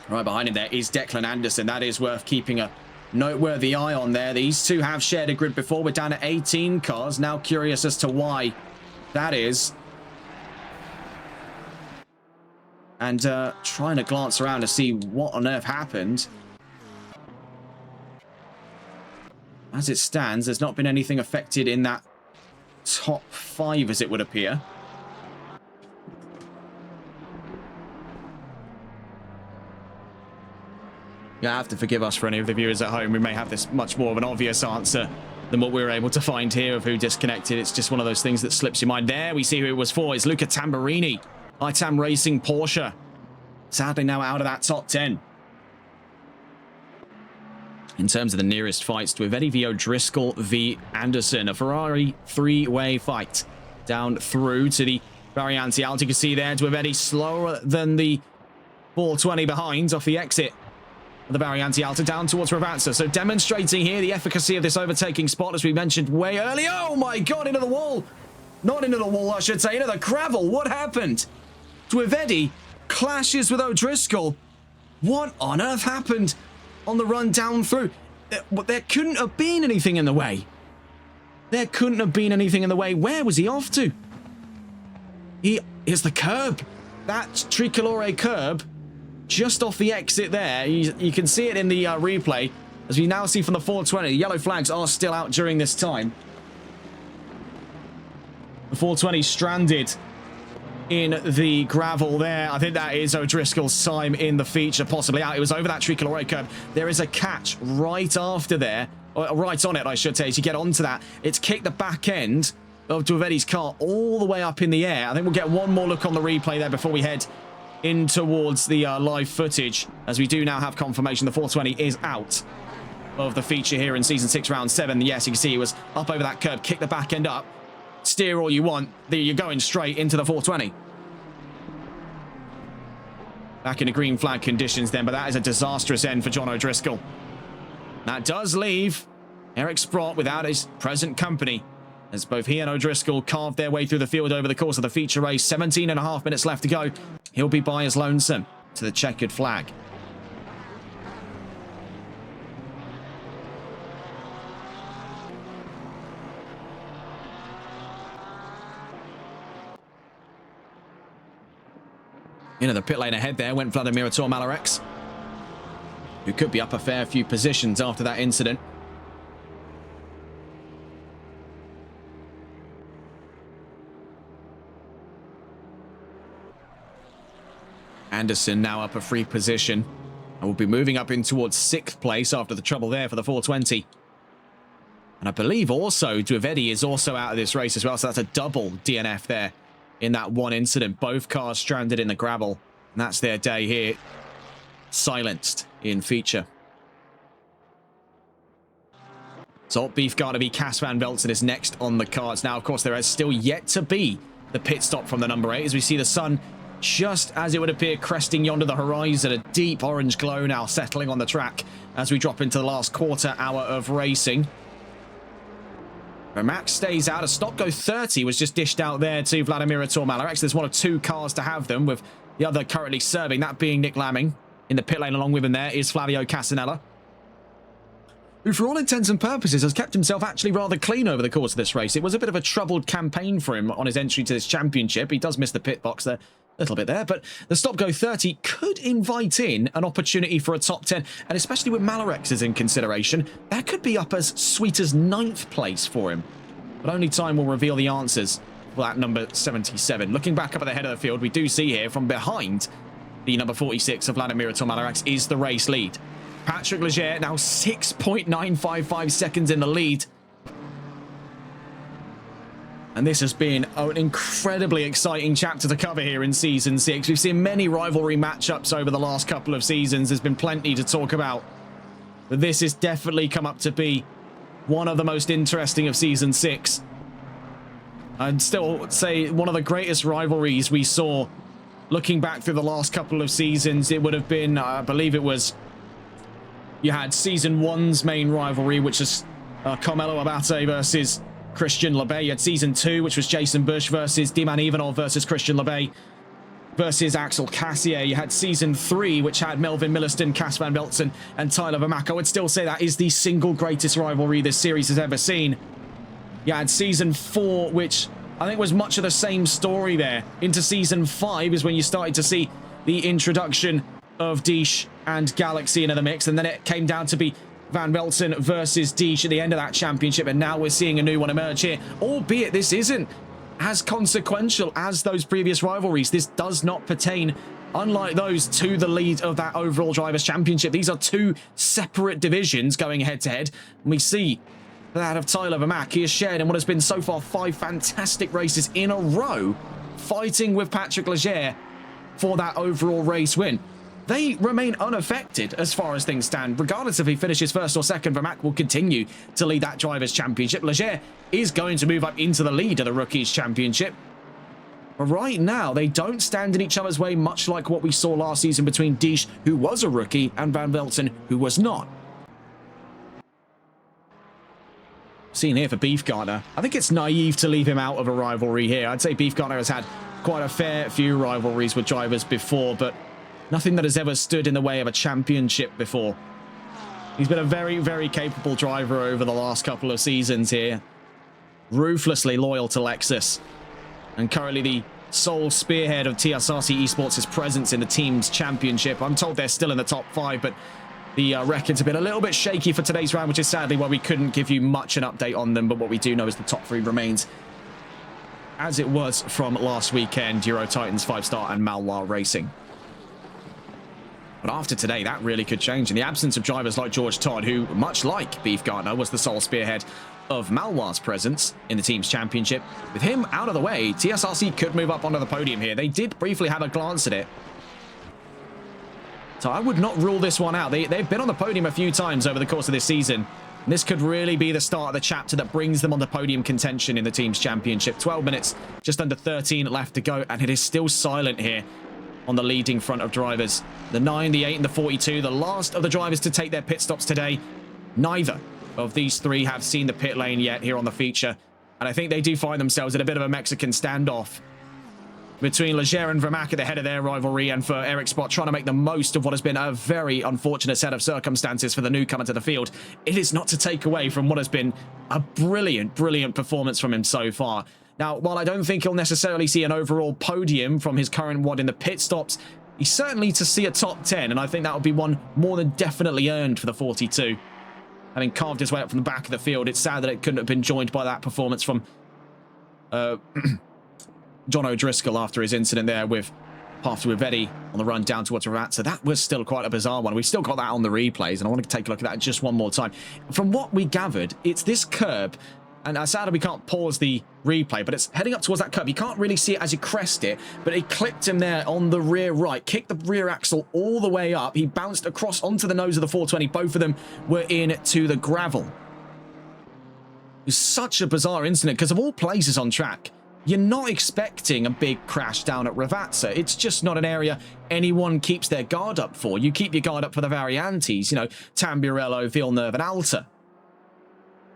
Right behind him there is Declan Anderson. That is worth keeping a noteworthy eye on there. These two have shared a grid before. We're down to 18 cars. Now curious as to why that is. And trying to glance around to see what on earth happened. As it stands, there's not been anything affected in that top 5 as it would appear. You have to forgive us for any of the viewers at home. We may have this much more of an obvious answer than what we were able to find here of who disconnected. It's just one of those things that slips your mind. There we see who it was for. It's Luca Tamburini, ITAM Racing Porsche. Sadly now out of that top 10. In terms of the nearest fights, Dwivedi v O'Driscoll v Anderson, a Ferrari three-way fight down through to the Variante Alta. You can see there Dwivedi slower than the 420 behind off the exit. The Variante Alta down towards Ravazza. So demonstrating here the efficacy of this overtaking spot, as we mentioned way earlier. Oh my God, into the wall. Not into the wall, I should say, into the gravel. What happened? Dwivedi clashes with O'Driscoll. What on earth happened on the run down through? There couldn't have been anything in the way. There couldn't have been anything in the way. Where was he off to? Here's the curb. That Tricolore curb. Just off the exit there. You can see it in the replay. As we now see from the 420, the yellow flags are still out during this time. The 420 stranded in the gravel there. I think that is O'Driscoll's time in the feature, possibly out. It was over that Tricolore curb. There is a catch right after there, or right on it, I should say, as you get onto that. It's kicked the back end of Dwivedi's car all the way up in the air. I think we'll get one more look on the replay there before we head in towards the live footage, as we do now have confirmation the 420 is out of the feature here in Season 6, Round 7. Yes, you can see he was up over that curb, kick the back end up, steer all you want, you're going straight into the 420. Back into green flag conditions then, but that is a disastrous end for John O'Driscoll. That does leave Eric Sprott without his present company, as both he and O'Driscoll carved their way through the field over the course of the feature race. 17.5 minutes left to go. He'll be by his lonesome to the checkered flag. Into the pit lane ahead there went Vladimir Malarex, who could be up a fair few positions after that incident. Anderson now up a free position and will be moving up in towards 6th place after the trouble there for the 420. And I believe also Dwivedi is also out of this race as well, so that's a double DNF there in that one incident. Both cars stranded in the gravel, and that's their day here, silenced in feature. So Beefgarter v Cas Van Velzen is next on the cards. Now, of course, there has still yet to be the pit stop from the number 8, as we see the sun just as it would appear cresting yonder the horizon, a deep orange glow now settling on the track as we drop into the last quarter hour of racing. Max stays out. A stop go 30 was just dished out there to Vladimir Malarax. There's one of two cars to have them, with the other currently serving, that being Nick Lamming. In the pit lane along with him there is Flavio Casanella, who for all intents and purposes has kept himself actually rather clean over the course of this race. It was a bit of a troubled campaign for him on his entry to this championship. He does miss the pit box there, a little bit there, but the stop go 30 could invite in an opportunity for a top 10, and especially with Malarex is in consideration, that could be up as sweet as 9th place for him. But only time will reveal the answers for that number 77. Looking back up at the head of the field, we do see here from behind the number 46 of Vladimir Malarax is the race lead. Patrick Leger now 6.955 seconds in the lead. And this has been an incredibly exciting chapter to cover here in Season 6. We've seen many rivalry matchups over the last couple of seasons. There's been plenty to talk about. But this has definitely come up to be one of the most interesting of Season 6. I'd still say one of the greatest rivalries we saw looking back through the last couple of seasons. It would have been, I believe it was, you had Season 1's main rivalry, which is Carmelo Abate versus Christian Lebay. You had Season 2, which was Jason Bush versus Diman Ivanov versus Christian Lebay versus Axel Cassier. You had Season 3, which had Melvin Milliston, Cas van Veltzen, and Tyler Vermaak. I would still say that is the single greatest rivalry this series has ever seen. You had Season 4, which I think was much of the same story there. Into Season 5 is when you started to see the introduction of Deesh and Galaxy into the mix, and then it came down to be Van Veltzen versus Deesh at the end of that championship, and now we're seeing a new one emerge here, albeit this isn't as consequential as those previous rivalries. This does not pertain, unlike those, to the lead of that overall Drivers' Championship. These are two separate divisions going head-to-head, and we see that of Tyler Vermaak. He has shared in what has been so far 5 fantastic races in a row, fighting with Patrick Leger for that overall race win. They remain unaffected as far as things stand. Regardless if he finishes first or second, Vermaak will continue to lead that Drivers' Championship. Leger is going to move up into the lead of the Rookies' Championship. But right now, they don't stand in each other's way, much like what we saw last season between Deesh, who was a rookie, and Van Veltzen, who was not. Seen here for Beefgartner. I think it's naive to leave him out of a rivalry here. I'd say Beefgartner has had quite a fair few rivalries with drivers before, but nothing that has ever stood in the way of a championship before. He's been a very, very capable driver over the last couple of seasons here. Ruthlessly loyal to Lexus. And currently the sole spearhead of TSRC Esports' presence in the team's championship. I'm told they're still in the top 5, but the records have been a little bit shaky for today's round, which is sadly why we couldn't give you much an update on them. But what we do know is the top 3 remains as it was from last weekend: Euro Titans, 5-Star, and Maloir Racing. But after today, that really could change. In the absence of drivers like George Todd, who, much like Beefgartner, was the sole spearhead of Maloir's presence in the team's championship, with him out of the way, TSRC could move up onto the podium here. They did briefly have a glance at it, so I would not rule this one out. They've been on the podium a few times over the course of this season, and this could really be the start of the chapter that brings them on the podium contention in the team's championship. 12 minutes, just under 13 left to go, and it is still silent here on the leading front of drivers. The 9, the 8, and the 42, the last of the drivers to take their pit stops today. Neither of these 3 have seen the pit lane yet here on the feature, and I think they do find themselves in a bit of a Mexican standoff between Leger and Vermaak at the head of their rivalry, and for Eric Spott trying to make the most of what has been a very unfortunate set of circumstances for the newcomer to the field. It is not to take away from what has been a brilliant, brilliant performance from him so far. Now, while I don't think he'll necessarily see an overall podium from his current WOD in the pit stops, he's certainly to see a top 10, and I think that would be one more than definitely earned for the 42. Having carved his way up from the back of the field, it's sad that it couldn't have been joined by that performance from John O'Driscoll after his incident there with Eddie on the run down towards Rat. So that was still quite a bizarre one. We've still got that on the replays, and I want to take a look at that just one more time. From what we gathered, it's this curb, and sadly we can't pause the replay, but it's heading up towards that curb. You can't really see it as you crest it, but it clipped him there on the rear right, kicked the rear axle all the way up. He bounced across onto the nose of the 420. Both of them were into the gravel. It was such a bizarre incident, because of all places on track, you're not expecting a big crash down at Ravazza. It's just not an area anyone keeps their guard up for. You keep your guard up for the Variantes, you know, Tamburello, Villeneuve, and Alta.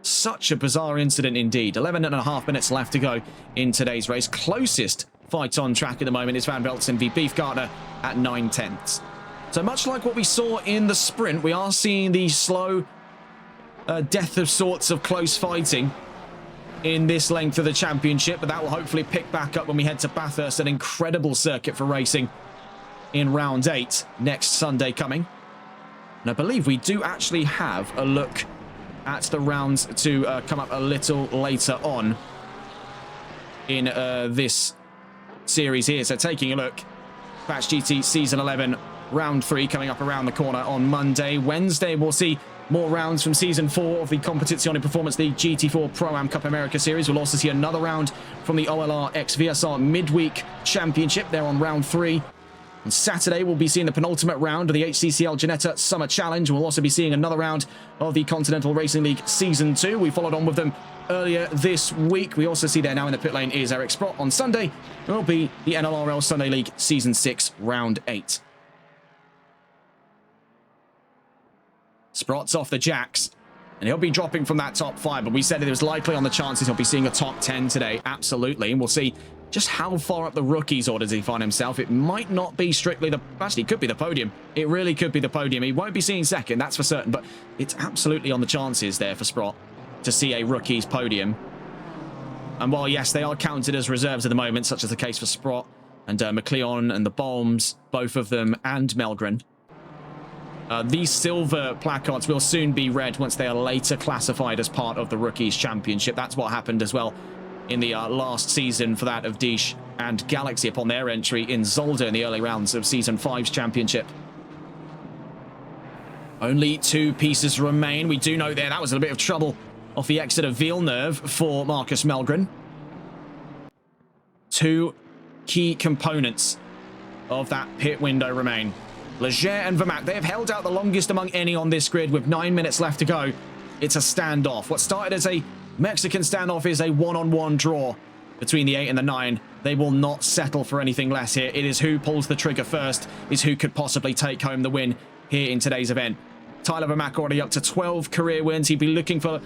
Such a bizarre incident indeed. 11.5 minutes left to go in today's race. Closest fight on track at the moment is Van Velzen v Beefgartner at 9/10. So much like what we saw in the sprint, we are seeing the slow death of sorts of close fighting in this length of the championship, but that will hopefully pick back up when we head to Bathurst, an incredible circuit for racing in round 8 next Sunday coming. And I believe we do actually have a look at the rounds to come up a little later on in this series here. So taking a look, Batch GT Season 11, Round 3 coming up around the corner on Monday. Wednesday, we'll see more rounds from Season 4 of the Competizione Performance League GT4 Pro-Am Cup America Series. We'll also see another round from the OLR X VSR Midweek Championship. They're on Round 3. On Saturday, we'll be seeing the penultimate round of the HCCL Ginetta Summer Challenge. We'll also be seeing another round of the Continental Racing League Season 2. We followed on with them earlier this week. We also see there now in the pit lane is Eric Sprott. On Sunday, it will be the NLRL Sunday League Season 6 Round 8. Sprott's off the jacks, and he'll be dropping from that top 5, but we said it was likely on the chances he'll be seeing a top 10 today. Absolutely, and we'll see just how far up the rookies order does he find himself. It might not be strictly the... Actually, it could be the podium. It really could be the podium. He won't be seeing second, that's for certain, but it's absolutely on the chances there for Sprott to see a rookie's podium. And while, yes, they are counted as reserves at the moment, such as the case for Sprott and McLeon and the Bombs, both of them, and Melgren, these silver placards will soon be red once they are later classified as part of the Rookies Championship. That's what happened as well in the last season for that of Dish and Galaxy upon their entry in Zolder in the early rounds of Season 5's Championship. Only 2 pieces remain. We do know there that was a bit of trouble off the exit of Villeneuve for Marcus Melgren. 2 key components of that pit window remain. Leger and Vermaat, they have held out the longest among any on this grid with 9 minutes left to go. It's a standoff. What started as a Mexican standoff is a one-on-one draw between the 8 and the 9. They will not settle for anything less here. It is who pulls the trigger first, is who could possibly take home the win here in today's event. Tyler Vermaat already up to 12 career wins. He'd be looking for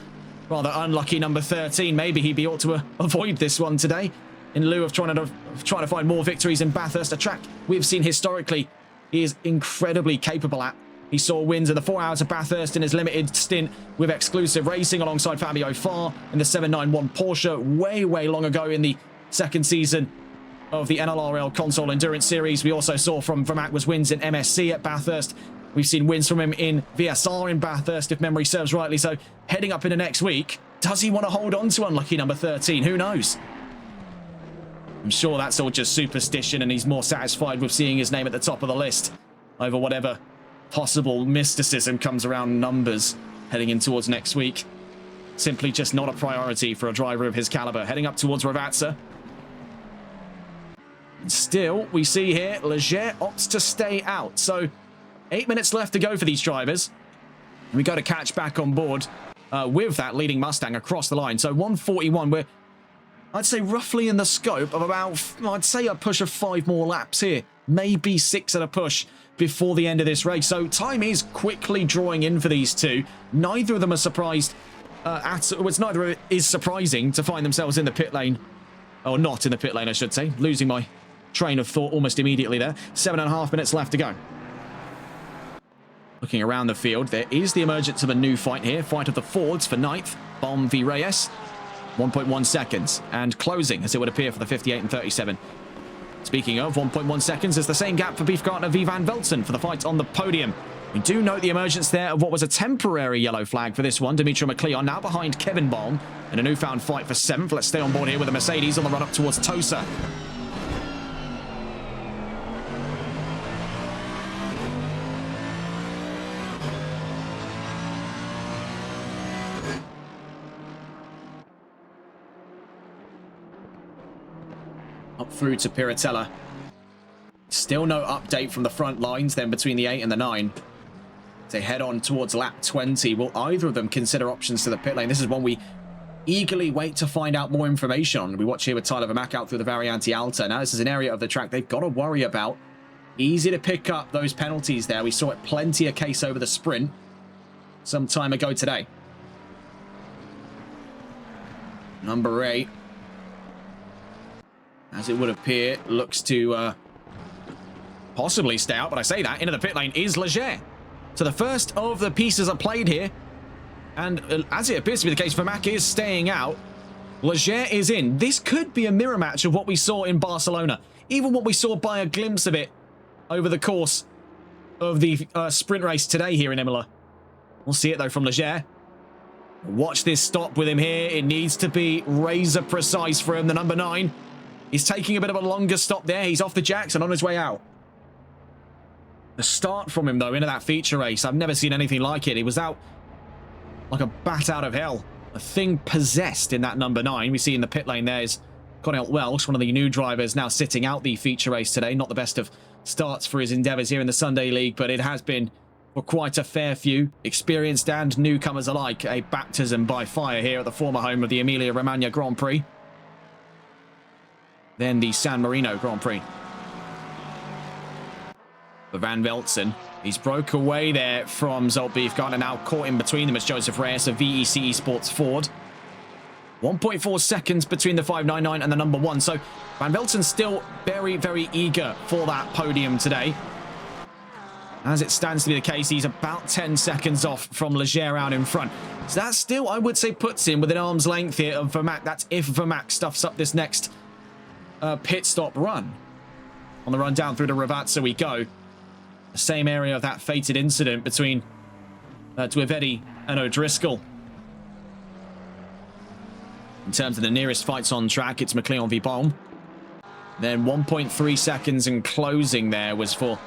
rather unlucky number 13. Maybe he'd be ought to avoid this one today in lieu of trying to find more victories in Bathurst, a track we've seen historically he is incredibly capable at. He saw wins in the 4 hours of Bathurst in his limited stint with Exclusive Racing alongside Fabio Farr in the 791 Porsche way long ago in the second season of the NLRL Console Endurance Series. We also saw from Vermaat was wins in MSC at Bathurst. We've seen wins from him in VSR in Bathurst, if memory serves rightly. So heading up into next week, does he want to hold on to unlucky number 13? Who knows? I'm sure that's all just superstition and he's more satisfied with seeing his name at the top of the list over whatever possible mysticism comes around numbers heading in towards next week. Simply just not a priority for a driver of his caliber. Heading up towards Ravazza. Still, we see here, Leger opts to stay out. So 8 minutes left to go for these drivers. We got to catch back on board with that leading Mustang across the line. So 141, we're, I'd say, roughly in the scope of about, I'd say a push of 5 more laps here. Maybe 6 at a push before the end of this race. So time is quickly drawing in for these two. Neither of them are surprised neither is surprising to find themselves in the pit lane. Or not in the pit lane, I should say. Losing my train of thought almost immediately there. 7.5 minutes left to go. Looking around the field, there is the emergence of a new fight here. Fight of the Fords for 9th. Bomb v Reyes. 1.1 seconds. And closing, as it would appear, for the 58 and 37. Speaking of 1.1 seconds, there's the same gap for Beefgartner v Van Velzen for the fight on the podium. We do note the emergence there of what was a temporary yellow flag for this one. Dimitri McLeon now behind Kevin Baum in a newfound fight for 7th. Let's stay on board here with the Mercedes on the run up towards Tosa. Up through to Piratella. Still no update from the front lines then between the 8 and the 9. They head on towards lap 20. Will either of them consider options to the pit lane? This is one we eagerly wait to find out more information on. We watch here with Tyler Vermack out through the Variante Alta. Now, this is an area of the track they've got to worry about. Easy to pick up those penalties there. We saw it plenty of case over the sprint some time ago today. Number 8, as it would appear, looks to possibly stay out, but I say that, into the pit lane is Leger. So the first of the pieces are played here, and as it appears to be the case, Vermack is staying out. Leger is in. This could be a mirror match of what we saw in Barcelona, even what we saw by a glimpse of it over the course of the sprint race today here in Imola. We'll see it, though, from Leger. Watch this stop with him here. It needs to be razor precise for him, the number 9. He's taking a bit of a longer stop there. He's off the jacks and on his way out. The start from him, though, into that feature race, I've never seen anything like it. He was out like a bat out of hell. A thing possessed in that number 9. We see in the pit lane there is Connell Welsh, one of the new drivers, now sitting out the feature race today. Not the best of starts for his endeavours here in the Sunday League, but it has been for quite a fair few, experienced and newcomers alike, a baptism by fire here at the former home of the Emilia-Romagna Grand Prix. Then the San Marino Grand Prix. For Van Velzen, he's broke away there from Zsolt Beefgard, and now caught in between them as Joseph Reyes of VEC Esports Ford. 1.4 seconds between the 599 and the number 1. So Van Velzen's still very, very eager for that podium today. As it stands to be the case, he's about 10 seconds off from Leger out in front. So that still, I would say, puts him within arm's length here of Vermack. That's if Vermack stuffs up this next pit stop run. On the run down through the Ravazza we go. The same area of that fated incident between Dwivetti and O'Driscoll. In terms of the nearest fights on track, it's McLeon v Baum. Then 1.3 seconds and closing there was for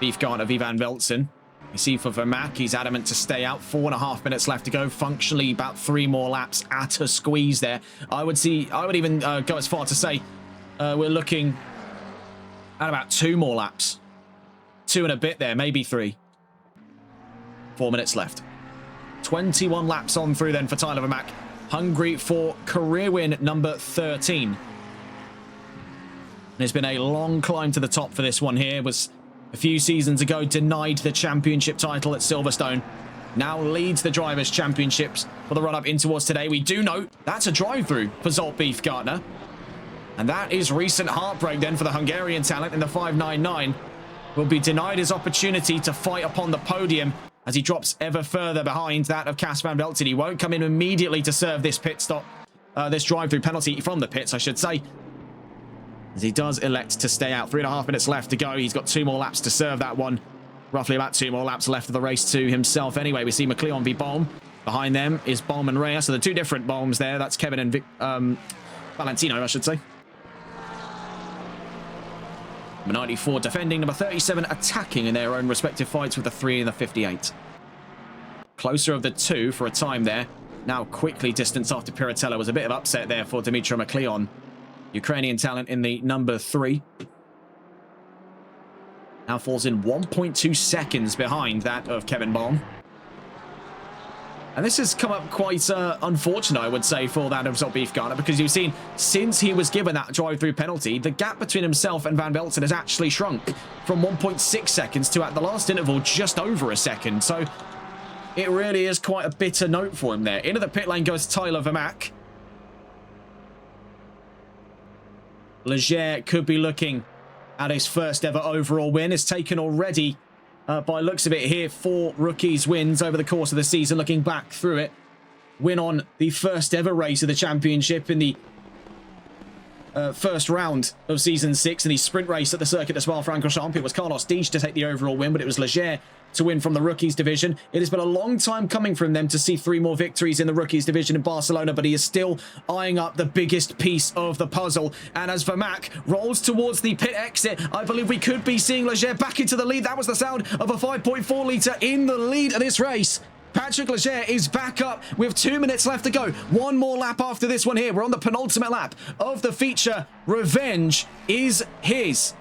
Beefgard v Van Velzen. You see for Vermack, he's adamant to stay out. 4.5 minutes left to go. Functionally, about 3 more laps at a squeeze there. I would even go as far to say we're looking at about 2 more laps. 2 and a bit there, maybe 3. 4 minutes left. 21 laps on through then for Tyler Vermack. Hungry for career win number 13. There's been a long climb to the top for this one here. Was a few seasons ago denied the championship title at Silverstone. Now leads the Drivers' Championships for the run-up in towards today. We do know that's a drive-through for Zsolt Beefgardner. And that is recent heartbreak then for the Hungarian talent in the 599. Will be denied his opportunity to fight upon the podium as he drops ever further behind that of Cas Van Velzen. He won't come in immediately to serve this pit stop, this drive-through penalty from the pits, I should say, as he does elect to stay out. 3.5 minutes left to go. He's got 2 more laps to serve that one. Roughly about 2 more laps left of the race to himself. Anyway, we see McLeon v Baum. Behind them is Baum and Reyes. So the 2 different Baums there. That's Kevin and Valentino, I should say. Number 94 defending, number 37 attacking in their own respective fights with the 3 and the 58. Closer of the 2 for a time there. Now quickly distanced after Piratella. Was a bit of upset there for Dimitri McLeon. Ukrainian talent in the number 3. Now falls in 1.2 seconds behind that of Kevin Baum. And this has come up quite unfortunate, I would say, for that of Zsolt Beefgardner, because you've seen, since he was given that drive-through penalty, the gap between himself and Van Velzen has actually shrunk from 1.6 seconds to, at the last interval, just over a second. So it really is quite a bitter note for him there. Into the pit lane goes Tyler Vermack. Leger could be looking at his first ever overall win. It's taken already, by looks of it here, 4 rookies wins over the course of the season. Looking back through it, win on the first ever race of the championship in the first round of season 6 in the sprint race at the circuit de Spa-Francorchamps. It was Carlos Diege to take the overall win, but it was Leger to win from the rookies division. It has been a long time coming from them to see 3 more victories in the rookies division in Barcelona, but he is still eyeing up the biggest piece of the puzzle. And as Vermack rolls towards the pit exit, I believe we could be seeing Leger back into the lead. That was the sound of a 5.4 litre in the lead of this race. Patrick Leger is back up with 2 minutes left to go. 1 more lap after this one here. We're on the penultimate lap of the feature. Revenge is his.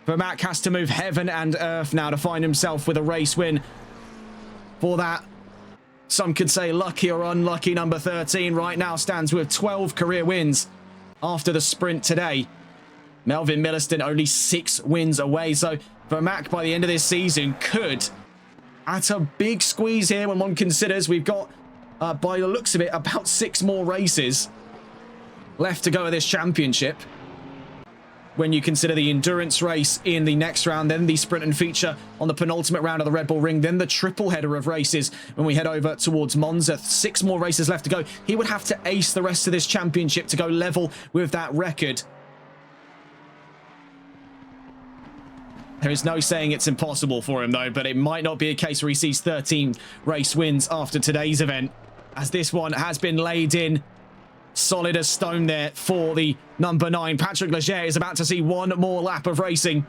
Vermack has to move heaven and earth now to find himself with a race win for that some could say lucky or unlucky number 13 right now stands with 12 career wins after the sprint today. Melvin Milliston only 6 wins away. So Vermac by the end of this season could, at a big squeeze here when one considers we've got, by the looks of it, about 6 more races left to go of this championship. When you consider the endurance race in the next round, then the sprint and feature on the penultimate round of the Red Bull Ring, then the triple header of races when we head over towards Monza. 6 more races left to go. He would have to ace the rest of this championship to go level with that record. There is no saying it's impossible for him, though, but it might not be a case where he sees 13 race wins after today's event, as this one has been laid in solid as stone there for the number 9. Patrick Leger is about to see one more lap of racing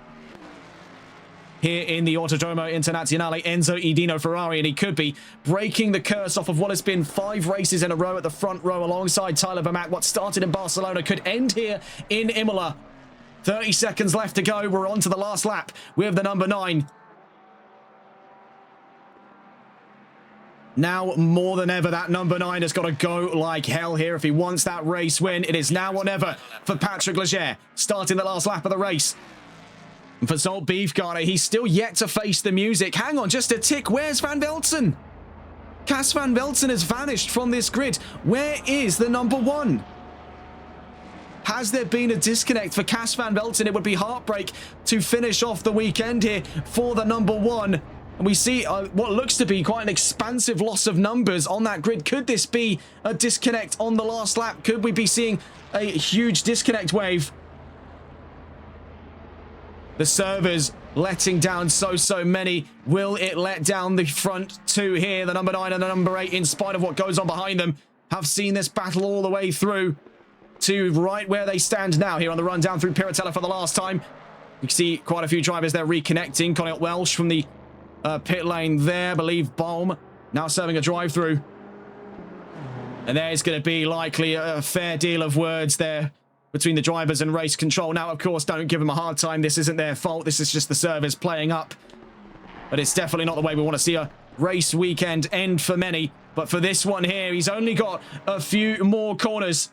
here in the Autodromo Internazionale Enzo Edino Ferrari, and he could be breaking the curse off of what has been 5 races in a row at the front row alongside Tyler Vermac. What started in Barcelona could end here in Imola. 30 seconds left to go. We're on to the last lap with the number 9. Now, more than ever, that number 9 has got to go like hell here if he wants that race win. It is now or never for Patrick Leger, starting the last lap of the race. And for Zolt Beefgarner, he's still yet to face the music. Hang on, just a tick. Where's Van Velten? Cas Van Velten has vanished from this grid. Where is the number 1? Has there been a disconnect for Cas Van Velten? It would be heartbreak to finish off the weekend here for the number 1. And we see what looks to be quite an expansive loss of numbers on that grid. Could this be a disconnect on the last lap? Could we be seeing a huge disconnect wave? The servers letting down so many. Will it let down the front 2 here? The number 9 and the number 8, in spite of what goes on behind them, have seen this battle all the way through to right where they stand now here on the run down through Piratella for the last time. You can see quite a few drivers there reconnecting. Connell Welsh from the pit lane there. I believe Baum now serving a drive-through. And there's going to be likely a fair deal of words there between the drivers and race control. Now, of course, don't give them a hard time. This isn't their fault. This is just the servers playing up. But it's definitely not the way we want to see a race weekend end for many. But for this one here, he's only got a few more corners.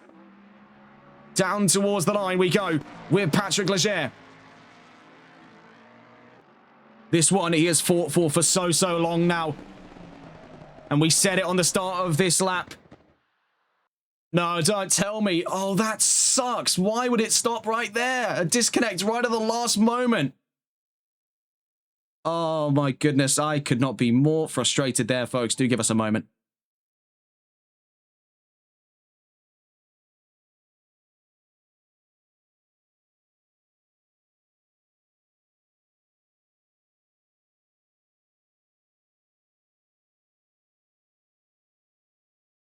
Down towards the line we go with Patrick Leger. This one he has fought for so long now. And we said it on the start of this lap. No, don't tell me. Oh, that sucks. Why would it stop right there? A disconnect right at the last moment. Oh, my goodness. I could not be more frustrated there, folks. Do give us a moment.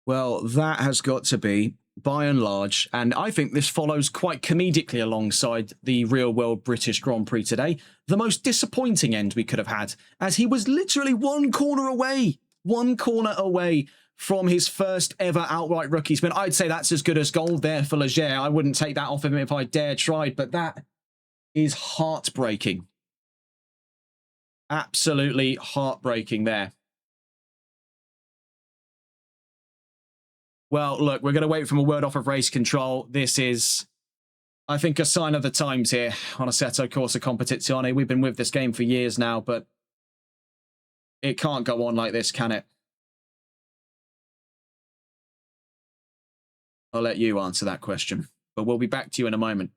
Well, that has got to be, by and large, and I think this follows quite comedically alongside the real-world British Grand Prix today, the most disappointing end we could have had, as he was literally one corner away from his first ever outright rookie spin. I'd say that's as good as gold there for Leger. I wouldn't take that off him if I dared tried, but that is heartbreaking. Absolutely heartbreaking there. Well, look, we're going to wait for a word off of race control. This is, I think, a sign of the times here on Assetto Corsa Competizione. We've been with this game for years now, but it can't go on like this, can it? I'll let you answer that question, but we'll be back to you in a moment.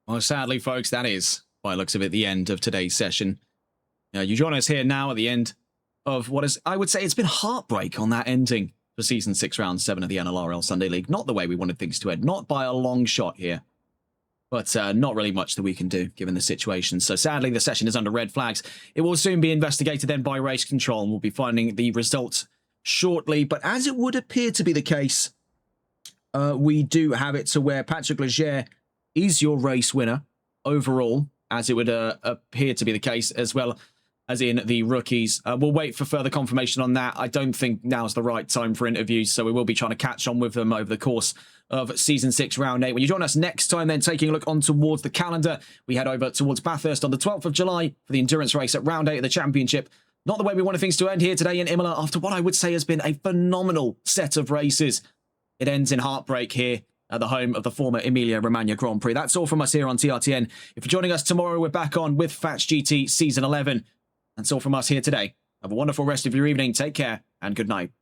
Well, sadly, folks, that is, by the looks of it, the end of today's session. You join us here now at the end of what is, I would say, it's been heartbreak on that ending for Season 6, Round 7 of the NLRL Sunday League. Not the way we wanted things to end, not by a long shot here. But not really much that we can do, given the situation. So sadly, the session is under red flags. It will soon be investigated then by Race Control, and we'll be finding the results shortly. But as it would appear to be the case, we do have it to where Patrick Leger is your race winner overall, as it would appear to be the case, as well as in the rookies. We'll wait for further confirmation on that. I don't think now's the right time for interviews, so we will be trying to catch on with them over the course of Season 6, Round 8. When you join us next time, then taking a look on towards the calendar, we head over towards Bathurst on the 12th of July for the endurance race at Round 8 of the Championship. Not the way we wanted things to end here today in Imola after what I would say has been a phenomenal set of races. It ends in heartbreak here at the home of the former Emilia-Romagna Grand Prix. That's all from us here on TRTN. If you're joining us tomorrow, we're back on with Fats GT Season 11. That's all from us here today. Have a wonderful rest of your evening. Take care and good night.